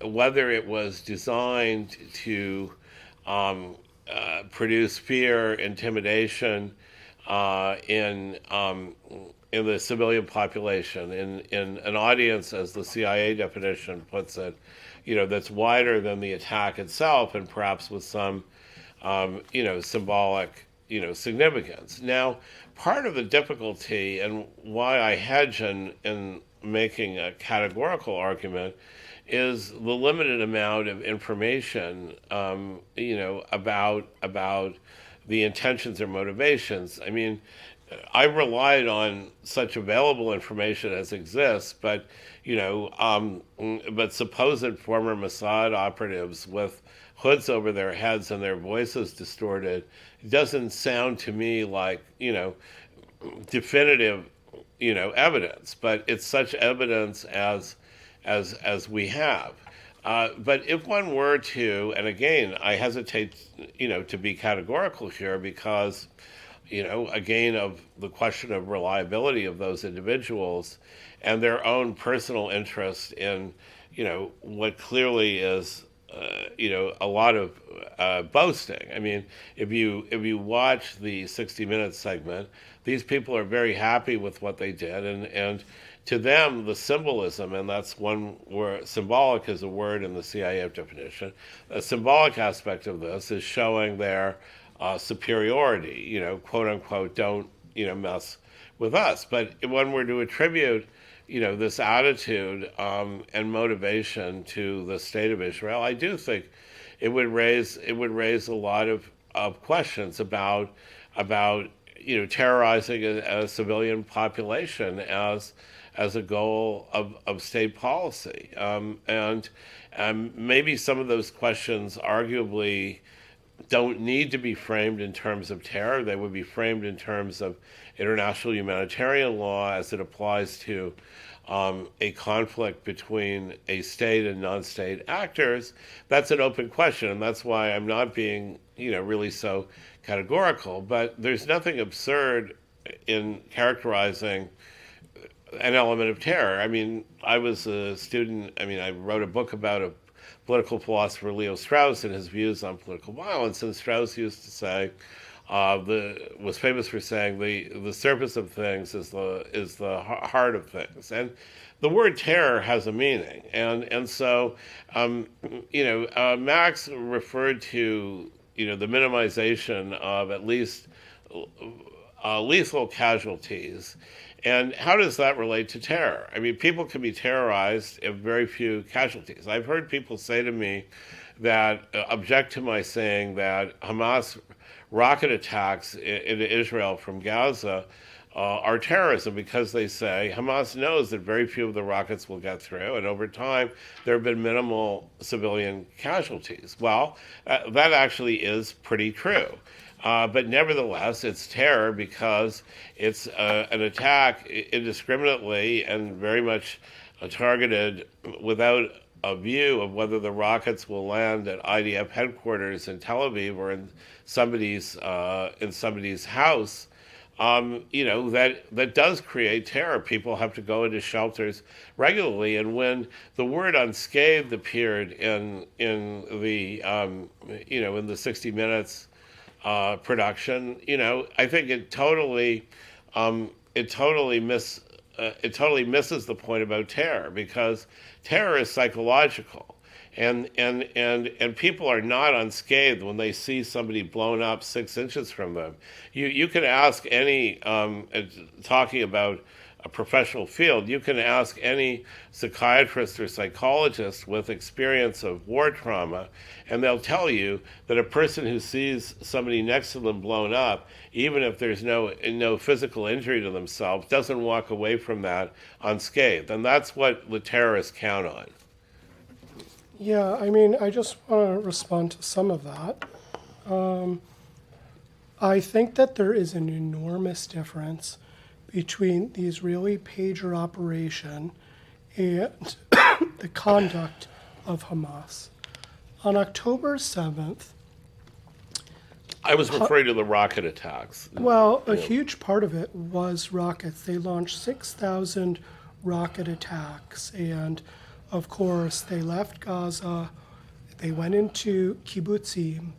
whether it was designed to produce fear, intimidation in the civilian population, in an audience, as the CIA definition puts it, that's wider than the attack itself, and perhaps with some symbolic significance. Now, part of the difficulty, and why I hedge in making a categorical argument, is the limited amount of information, about the intentions or motivations. I mean, I relied on such available information as exists, but supposed former Mossad operatives with hoods over their heads and their voices distorted, it doesn't sound to me like definitive evidence, but it's such evidence as we have. But if one were to, and again, I hesitate, to be categorical here, because, again, of the question of reliability of those individuals and their own personal interest in, what clearly is, a lot of boasting. I mean, if you watch the 60 Minutes segment, these people are very happy with what they did, and to them, the symbolism, and that's one word, symbolic is a word in the CIA definition, a symbolic aspect of this is showing their superiority, quote unquote, don't, mess with us. But when we're to attribute, this attitude and motivation to the state of Israel, I do think it would raise a lot of questions about terrorizing a civilian population as a goal of state policy, and maybe some of those questions arguably don't need to be framed in terms of terror. They would be framed in terms of international humanitarian law as it applies to a conflict between a state and non-state actors. That's an open question, and that's why I'm not being, really so categorical. But there's nothing absurd in characterizing an element of terror. I mean, I was a student. I wrote a book about a political philosopher, Leo Strauss, and his views on political violence. And Strauss used to say, was famous for saying, the surface of things is the heart of things. And the word terror has a meaning. And so, Max referred to, the minimization of at least lethal casualties. And how does that relate to terror? I mean, people can be terrorized if very few casualties. I've heard people say to me that object to my saying that Hamas rocket attacks into Israel from Gaza are terrorism, because they say Hamas knows that very few of the rockets will get through, and over time there have been minimal civilian casualties. Well, that actually is pretty true. But nevertheless, it's terror because it's an attack indiscriminately and very much targeted without a view of whether the rockets will land at IDF headquarters in Tel Aviv or in somebody's house. That does create terror. People have to go into shelters regularly, and when the word unscathed appeared in the 60 Minutes production, I think it totally misses the point about terror, because terror is psychological, and people are not unscathed when they see somebody blown up 6 inches from them. You can ask any talking about a professional field, you can ask any psychiatrist or psychologist with experience of war trauma, and they'll tell you that a person who sees somebody next to them blown up, even if there's no physical injury to themselves, doesn't walk away from that unscathed. And that's what the terrorists count on. Yeah, I just want to respond to some of that. I think that there is an enormous difference between the Israeli pager operation and the conduct of Hamas. On October 7th, I was referring to the rocket attacks. Well, a huge part of it was rockets. They launched 6,000 rocket attacks, and of course, they left Gaza, they went into kibbutzim,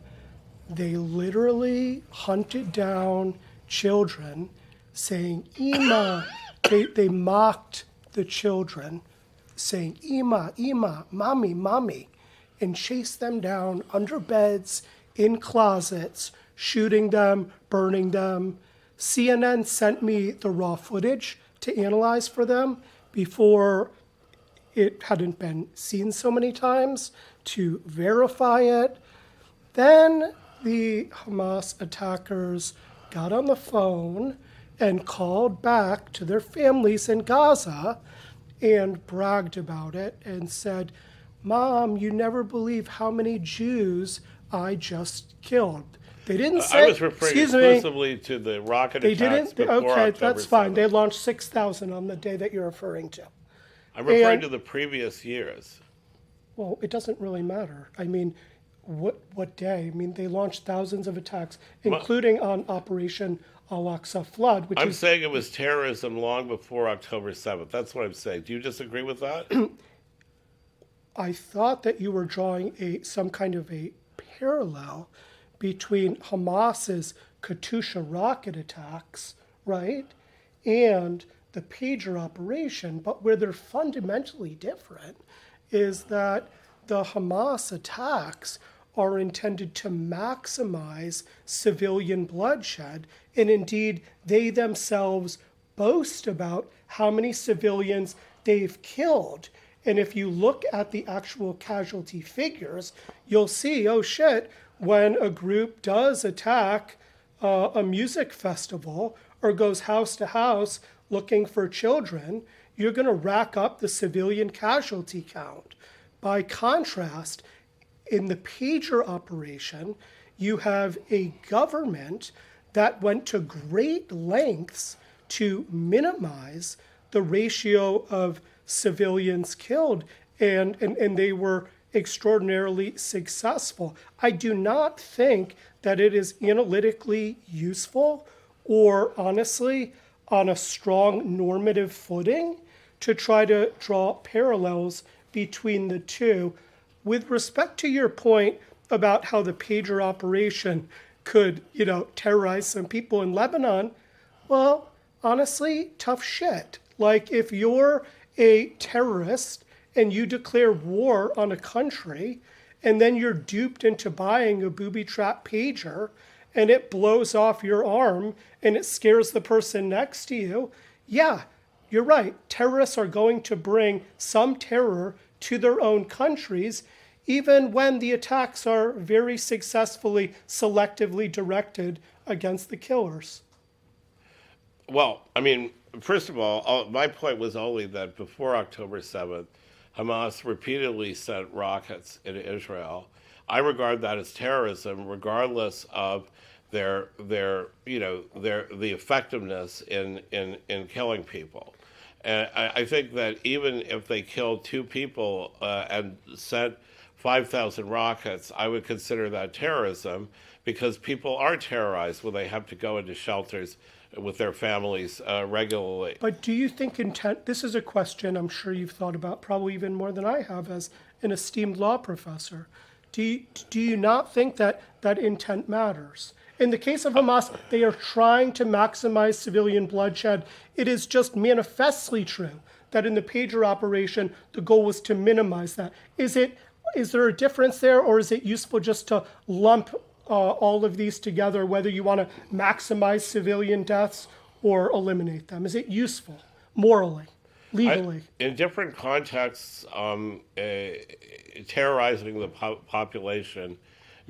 they literally hunted down children saying, Ima. They mocked the children, saying, Ima, Ima, Mommy, Mommy, and chased them down under beds, in closets, shooting them, burning them. CNN sent me the raw footage to analyze for them before it hadn't been seen so many times, to verify it. Then the Hamas attackers got on the phone and called back to their families in Gaza and bragged about it and said, Mom, you never believe how many Jews I just killed. They didn't say... I was referring exclusively to the rocket attacks before Okay, October that's fine. 7th. They launched 6,000 on the day that you're referring to. I'm referring to the previous years. Well, it doesn't really matter. What day? They launched thousands of attacks, including on Operation Al-Aqsa Flood, which I'm saying it was terrorism long before October 7th. That's what I'm saying. Do you disagree with that? I thought that you were drawing some kind of a parallel between Hamas's Katyusha rocket attacks, right, and the pager operation, but where they're fundamentally different is that the Hamas attacks are intended to maximize civilian bloodshed, and indeed they themselves boast about how many civilians they've killed. And if you look at the actual casualty figures, you'll see, oh shit, when a group does attack a music festival or goes house to house looking for children, you're going to rack up the civilian casualty count. By contrast, in the pager operation, you have a government that went to great lengths to minimize the ratio of civilians killed, and they were extraordinarily successful. I do not think that it is analytically useful or honestly on a strong normative footing to try to draw parallels between the two. With respect to your point about how the pager operation could, terrorize some people in Lebanon, well, honestly, tough shit. Like, if you're a terrorist and you declare war on a country, and then you're duped into buying a booby-trapped pager, and it blows off your arm, and it scares the person next to you, yeah, you're right. Terrorists are going to bring some terror to their own countries, even when the attacks are very successfully, selectively directed against the killers. Well, I mean, first of all, my point was only that before October 7th, Hamas repeatedly sent rockets into Israel. I regard that as terrorism, regardless of the effectiveness in killing people. And I think that even if they killed 2 people and sent 5,000 rockets, I would consider that terrorism, because people are terrorized when they have to go into shelters with their families regularly. But do you think intent, this is a question I'm sure you've thought about, probably even more than I have as an esteemed law professor. Do you not think that intent matters? In the case of Hamas, they are trying to maximize civilian bloodshed. It is just manifestly true that in the pager operation, the goal was to minimize that. Is there a difference there, or is it useful just to lump all of these together, whether you want to maximize civilian deaths or eliminate them? Is it useful morally, legally? In different contexts, terrorizing the population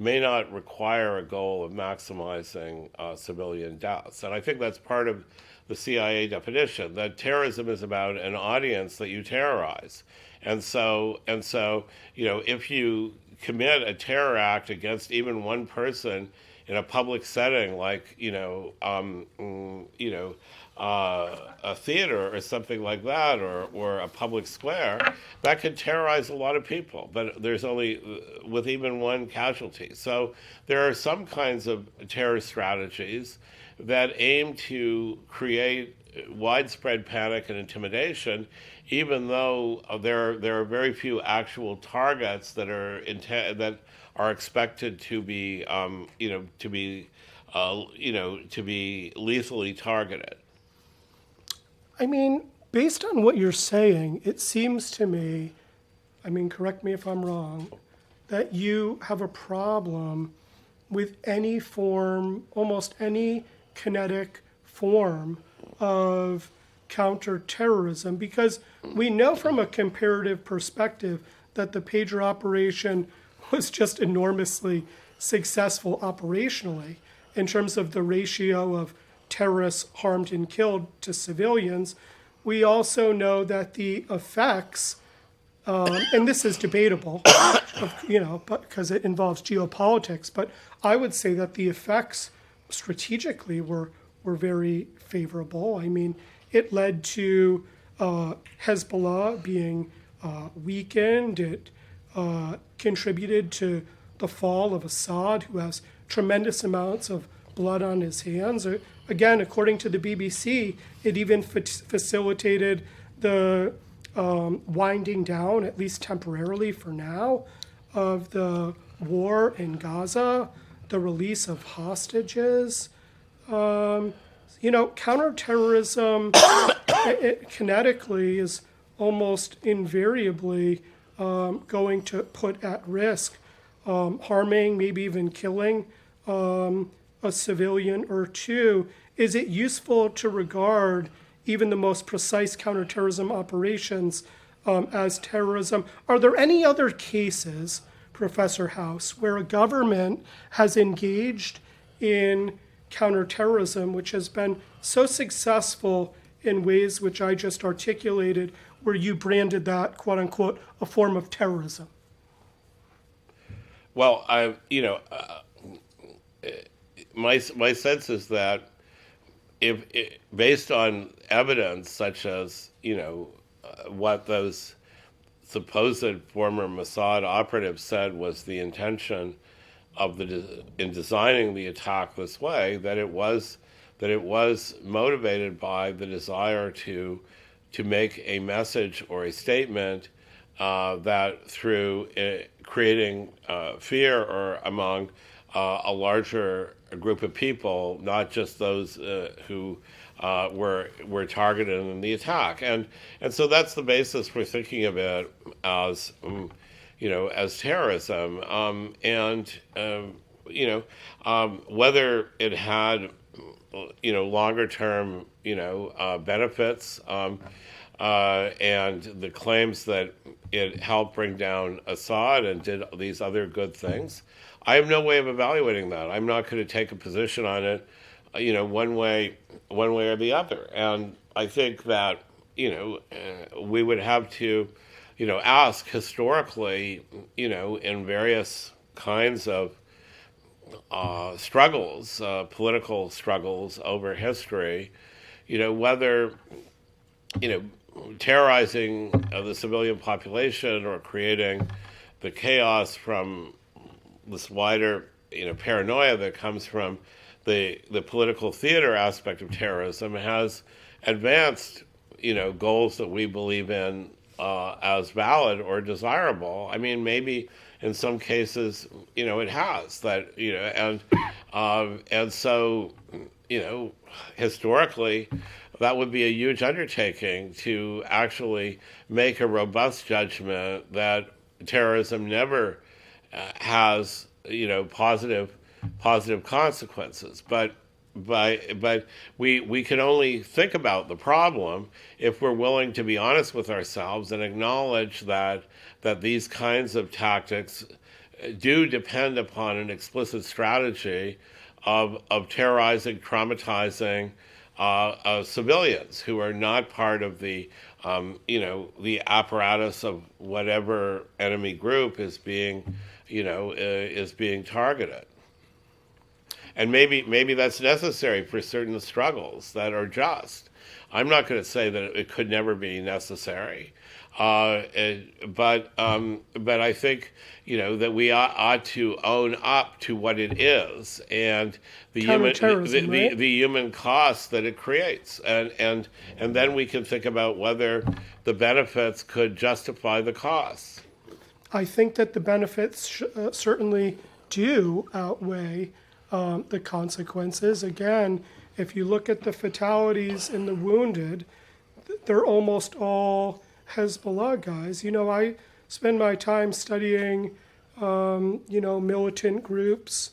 may not require a goal of maximizing civilian deaths. And I think that's part of the CIA definition, that terrorism is about an audience that you terrorize. And so, if you commit a terror act against even one person in a public setting, like a theater or something like that, or a public square, that could terrorize a lot of people. But there's only with even one casualty. So there are some kinds of terror strategies that aim to create widespread panic and intimidation, even though there are very few actual targets that are expected to be lethally targeted. I mean, based on what you're saying, it seems to me, correct me if I'm wrong, that you have a problem with any form, almost any kinetic form of counterterrorism, because we know from a comparative perspective that the pager operation was just enormously successful operationally in terms of the ratio of terrorists harmed and killed to civilians. We also know that the effects, and this is debatable, but because it involves geopolitics, but I would say that the effects strategically were very favorable. I mean, it led to Hezbollah being weakened. It contributed to the fall of Assad, who has tremendous amounts of blood on his hands. Again, according to the BBC, it even facilitated the winding down, at least temporarily for now, of the war in Gaza, the release of hostages. Counterterrorism kinetically is almost invariably going to put at risk harming, maybe even killing a civilian or two. Is it useful to regard even the most precise counterterrorism operations as terrorism. Are there any other cases, Professor Howse, where a government has engaged in counterterrorism, which has been so successful in ways which I just articulated, where you branded that, quote unquote, a form of terrorism? Well, my sense is that if based on evidence such as what those supposed former Mossad operatives said was the intention of in designing the attack this way, that it was motivated by the desire to make a message or a statement that through creating fear or among a larger group of people, not just those who were targeted in the attack, and so that's the basis for thinking of it as as terrorism, whether it had longer term benefits, and the claims that it helped bring down Assad and did these other good things. I have no way of evaluating that. I'm not going to take a position on it, one way or the other. And I think that we would have to, ask historically, in various kinds of struggles, political struggles over history, whether terrorizing the civilian population or creating the chaos from this wider paranoia that comes from the political theater aspect of terrorism has advanced goals that we believe in as valid or desirable. I mean, maybe in some cases it has that and so historically that would be a huge undertaking to actually make a robust judgment that terrorism never has positive consequences. But we can only think about the problem if we're willing to be honest with ourselves and acknowledge that these kinds of tactics do depend upon an explicit strategy of terrorizing, traumatizing civilians who are not part of the the apparatus of whatever enemy group is being targeted. And maybe that's necessary for certain struggles that are just. I'm not going to say that it could never be necessary, but I think that we ought to own up to what it is and the human cost that it creates, and then we can think about whether the benefits could justify the costs. I think that the benefits certainly do outweigh the consequences. Again, if you look at the fatalities and the wounded, they're almost all Hezbollah guys. I spend my time studying, militant groups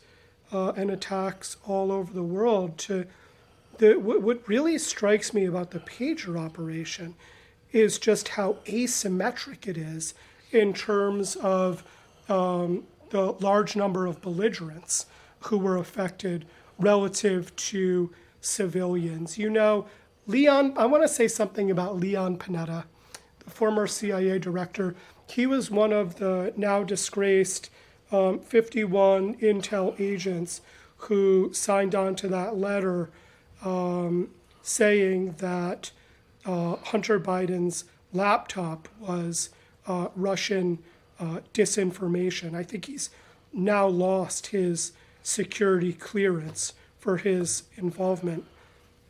and attacks all over the world. What really strikes me about the pager operation is just how asymmetric it is in terms of the large number of belligerents who were affected relative to civilians. Leon, I want to say something about Leon Panetta, the former CIA director. He was one of the now disgraced 51 intel agents who signed on to that letter saying that Hunter Biden's laptop was Russian disinformation. I think he's now lost his security clearance for his involvement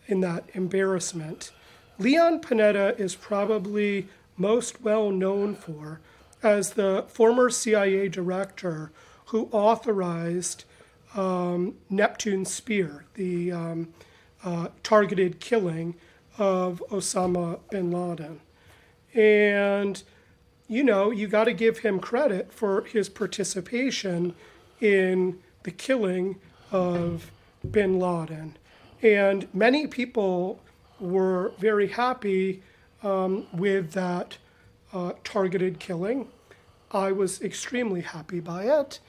in that embarrassment. Leon Panetta is probably most well known for as the former CIA director who authorized Neptune Spear, the targeted killing of Osama bin Laden. And, you got to give him credit for his participation in the killing of bin Laden. And many people were very happy with that targeted killing. I was extremely happy by it.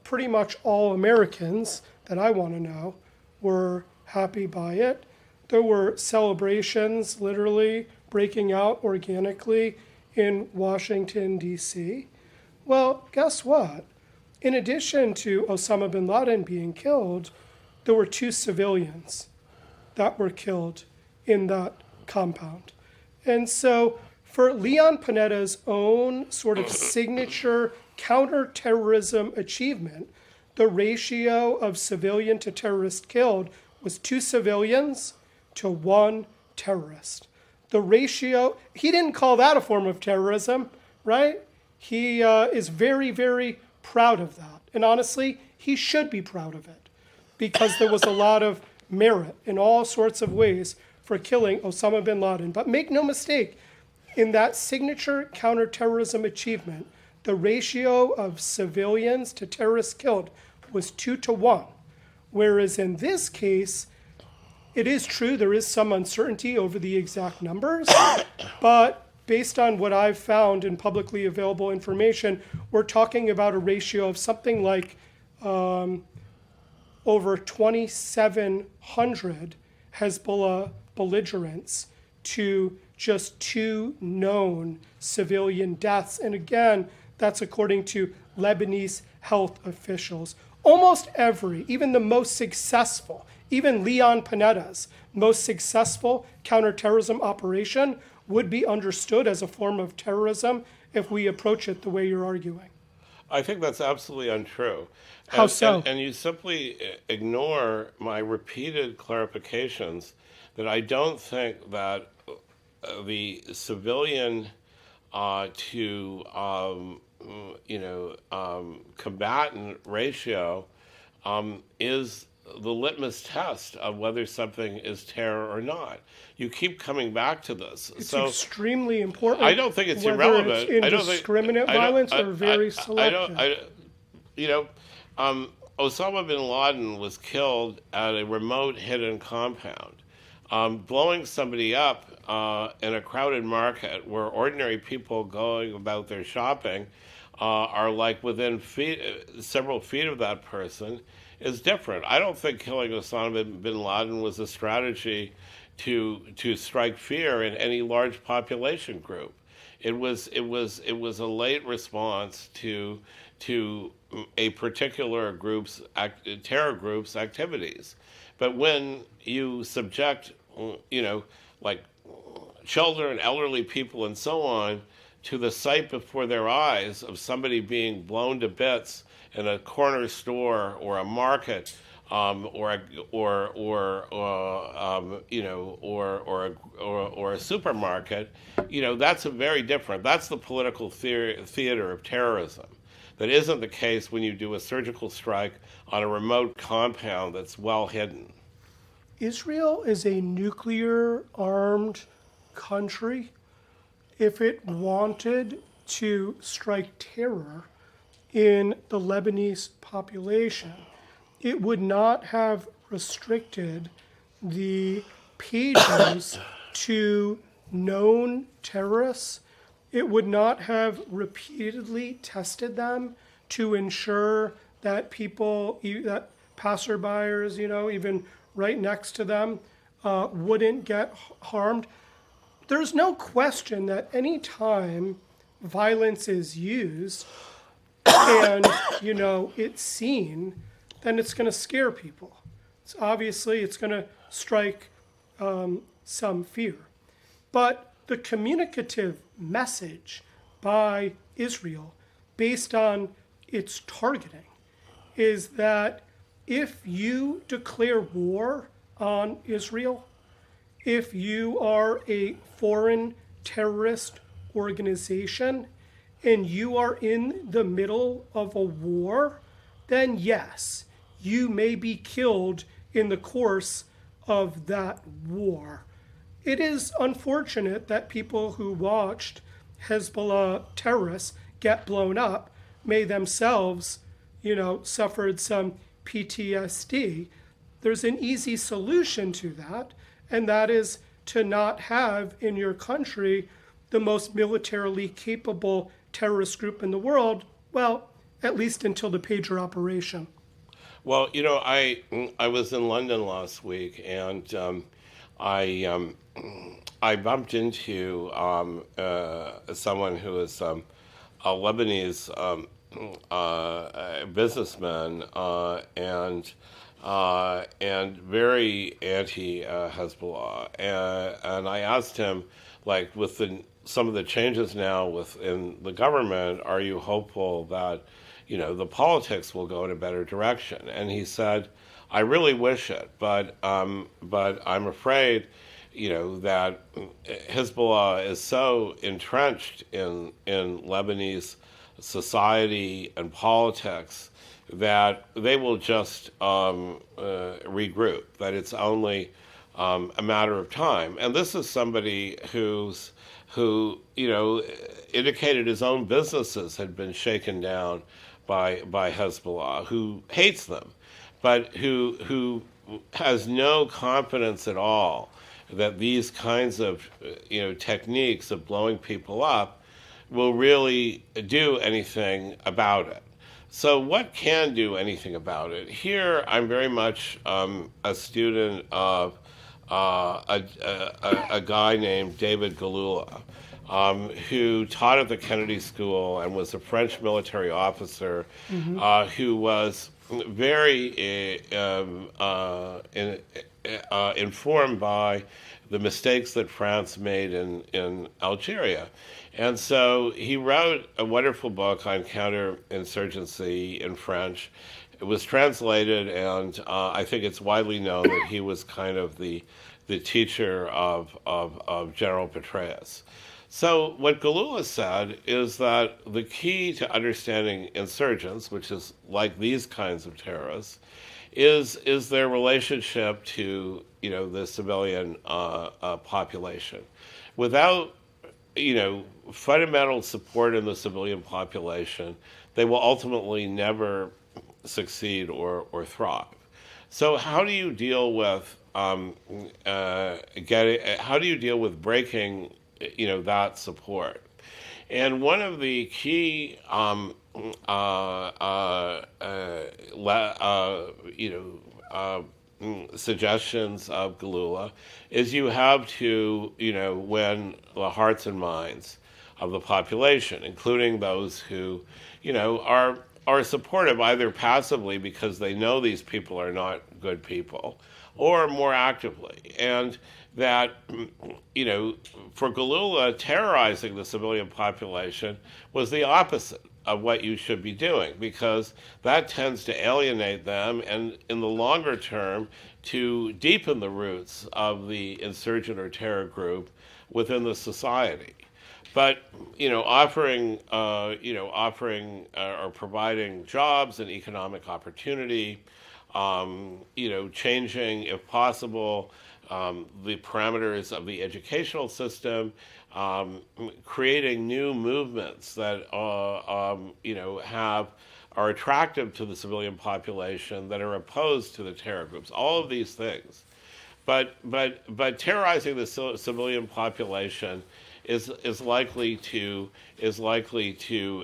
Pretty much all Americans that I want to know were happy by it. There were celebrations literally breaking out organically in Washington, D.C. Well, guess what? In addition to Osama bin Laden being killed, there were 2 civilians that were killed in that compound. And so for Leon Panetta's own sort of signature counterterrorism achievement, the ratio of civilian to terrorist killed was 2 civilians to 1 terrorist. The ratio, he didn't call that a form of terrorism, right? He is very, very proud of that. And honestly, he should be proud of it because there was a lot of merit in all sorts of ways for killing Osama bin Laden. But make no mistake, in that signature counterterrorism achievement, the ratio of civilians to terrorists killed was 2 to 1. Whereas in this case, it is true there is some uncertainty over the exact numbers, but based on what I've found in publicly available information, we're talking about a ratio of something like over 2,700 Hezbollah belligerents to just 2 known civilian deaths. And again, that's according to Lebanese health officials. Almost every, even the most successful, even Leon Panetta's most successful counterterrorism operation would be understood as a form of terrorism if we approach it the way you're arguing. I think that's absolutely untrue. How so? And you simply ignore my repeated clarifications that I don't think that the civilian to combatant ratio is the litmus test of whether something is terror or not. You keep coming back to this. It's extremely important. I don't think it's whether irrelevant. It's indiscriminate violence or very selective. Osama bin Laden was killed at a remote hidden compound. Blowing somebody up in a crowded market where ordinary people going about their shopping are like within several feet of that person is different. I don't think killing Osama bin Laden was a strategy to strike fear in any large population group. It was a late response to a particular terror group's activities. But when you subject, like children, elderly people, and so on, to the sight before their eyes of somebody being blown to bits in a corner store or a market, or a supermarket, that's a very different. That's the political theater of terrorism. That isn't the case when you do a surgical strike on a remote compound that's well hidden. Israel is a nuclear-armed country. If it wanted to strike terror in the Lebanese population, it would not have restricted the pages to known terrorists. It would not have repeatedly tested them to ensure that people, that passerbyers, even right next to them, wouldn't get harmed. There's no question that any time violence is used and, it's seen, then it's going to scare people. It's going to strike some fear. But the communicative message by Israel, based on its targeting, is that if you declare war on Israel, if you are a foreign terrorist organization and you are in the middle of a war, then yes, you may be killed in the course of that war. It is unfortunate that people who watched Hezbollah terrorists get blown up may themselves, suffered some PTSD. There's an easy solution to that, and that is to not have in your country the most militarily capable terrorist group in the world, well, at least until the pager operation. Well, I was in London last week, and I I bumped into someone who is a Lebanese businessman and very anti Hezbollah, and I asked him, like, with some of the changes now within the government, are you hopeful that the politics will go in a better direction? And he said, I really wish it, but I'm afraid, that Hezbollah is so entrenched in Lebanese society and politics that they will just regroup, that it's only a matter of time. And this is somebody who indicated his own businesses had been shaken down by Hezbollah, who hates them, but who has no confidence at all that these kinds of techniques of blowing people up will really do anything about it. So what can do anything about it? Here, I'm very much a student of a guy named David Galula, who taught at the Kennedy School and was a French military officer, who was very informed by the mistakes that France made in Algeria. And so he wrote a wonderful book on counterinsurgency in French. It was translated, and I think it's widely known that he was kind of the teacher of General Petraeus. So what Galula said is that the key to understanding insurgents, which is like these kinds of terrorists, is their relationship to the civilian population. Without fundamental support in the civilian population, they will ultimately never succeed or thrive. So how do you deal with breaking that support? And one of the key suggestions of Galula is you have to win the hearts and minds of the population, including those who are supportive either passively because they know these people are not good people, or more actively. And that, for Galula, terrorizing the civilian population was the opposite of what you should be doing, because that tends to alienate them and, in the longer term, to deepen the roots of the insurgent or terror group within the society. But offering or providing jobs and economic opportunity, changing, if possible, the parameters of the educational system, creating new movements that are attractive to the civilian population, that are opposed to the terror groups. All of these things, but terrorizing the civilian population is likely to,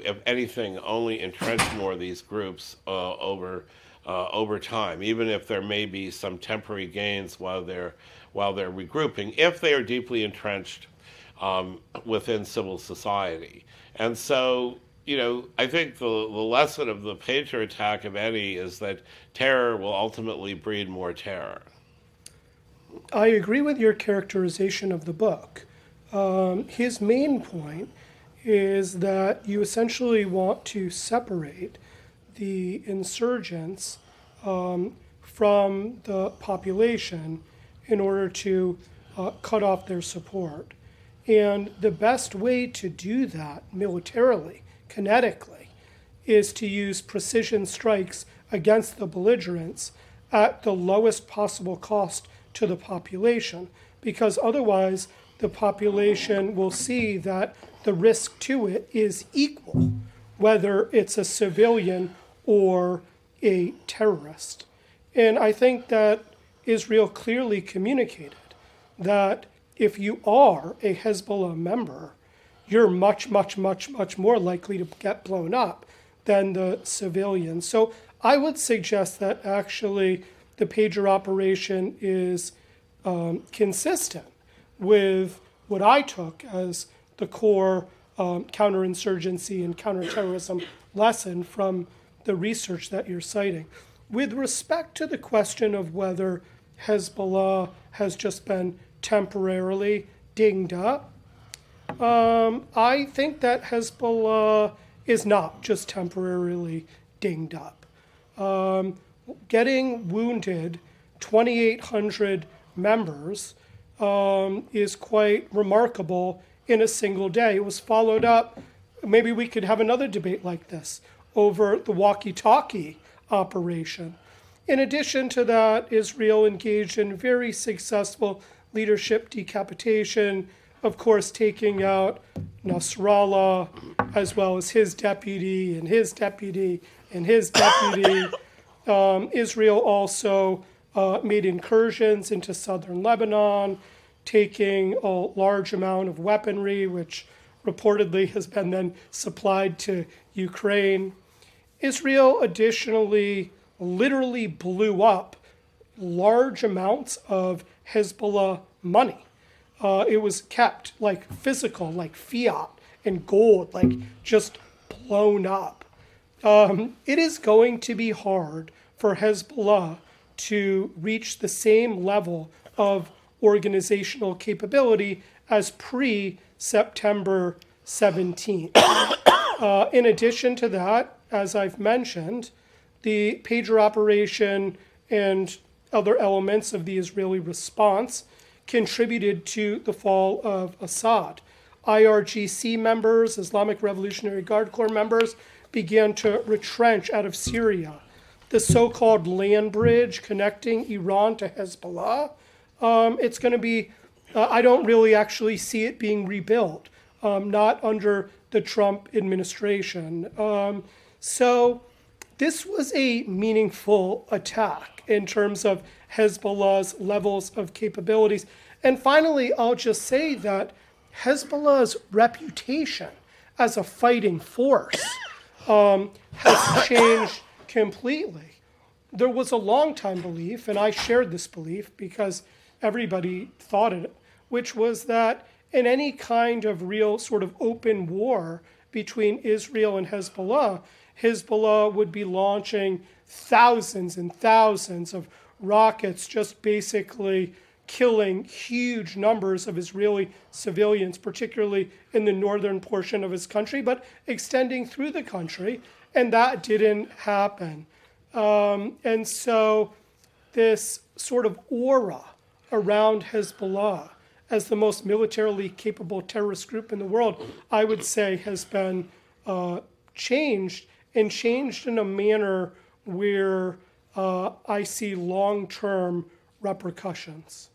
if anything, only entrench more of these groups over time, even if there may be some temporary gains while they're regrouping, if they are deeply entrenched within civil society. And so, I think the lesson of the pager attack, if any, is that terror will ultimately breed more terror. I agree with your characterization of the book. His main point is that you essentially want to separate the insurgents from the population in order to cut off their support. And the best way to do that militarily, kinetically, is to use precision strikes against the belligerents at the lowest possible cost to the population, because otherwise the population will see that the risk to it is equal, whether it's a civilian or a terrorist. And I think that Israel clearly communicated that if you are a Hezbollah member, you're much, much, much, much more likely to get blown up than the civilians. So I would suggest that actually the pager operation is consistent with what I took as the core counterinsurgency and counterterrorism lesson from the research that you're citing. With respect to the question of whether Hezbollah has just been temporarily dinged up, I think that Hezbollah is not just temporarily dinged up. Getting wounded 2,800 members is quite remarkable in a single day. It was followed up, maybe we could have another debate like this, over the walkie-talkie operation. In addition to that, Israel engaged in very successful leadership decapitation, of course taking out Nasrallah, as well as his deputy and his deputy and his deputy. Israel also made incursions into southern Lebanon, taking a large amount of weaponry, which reportedly has been then supplied to Ukraine. Israel additionally literally blew up large amounts of Hezbollah money. It was kept like physical, like fiat and gold, like just blown up. It is going to be hard for Hezbollah to reach the same level of organizational capability as pre-September 17th. In addition to that, as I've mentioned, the pager operation and other elements of the Israeli response contributed to the fall of Assad. IRGC members, Islamic Revolutionary Guard Corps members, began to retrench out of Syria. The so-called land bridge connecting Iran to Hezbollah, it's going to be, I don't really actually see it being rebuilt, not under the Trump administration. So this was a meaningful attack in terms of Hezbollah's levels of capabilities. And finally, I'll just say that Hezbollah's reputation as a fighting force has changed completely. There was a long-time belief, and I shared this belief because everybody thought it, which was that in any kind of real sort of open war between Israel and Hezbollah, Hezbollah would be launching thousands and thousands of rockets, just basically killing huge numbers of Israeli civilians, particularly in the northern portion of his country, but extending through the country, and that didn't happen. And so this sort of aura around Hezbollah as the most militarily capable terrorist group in the world, I would say has been changed in a manner where I see long-term repercussions.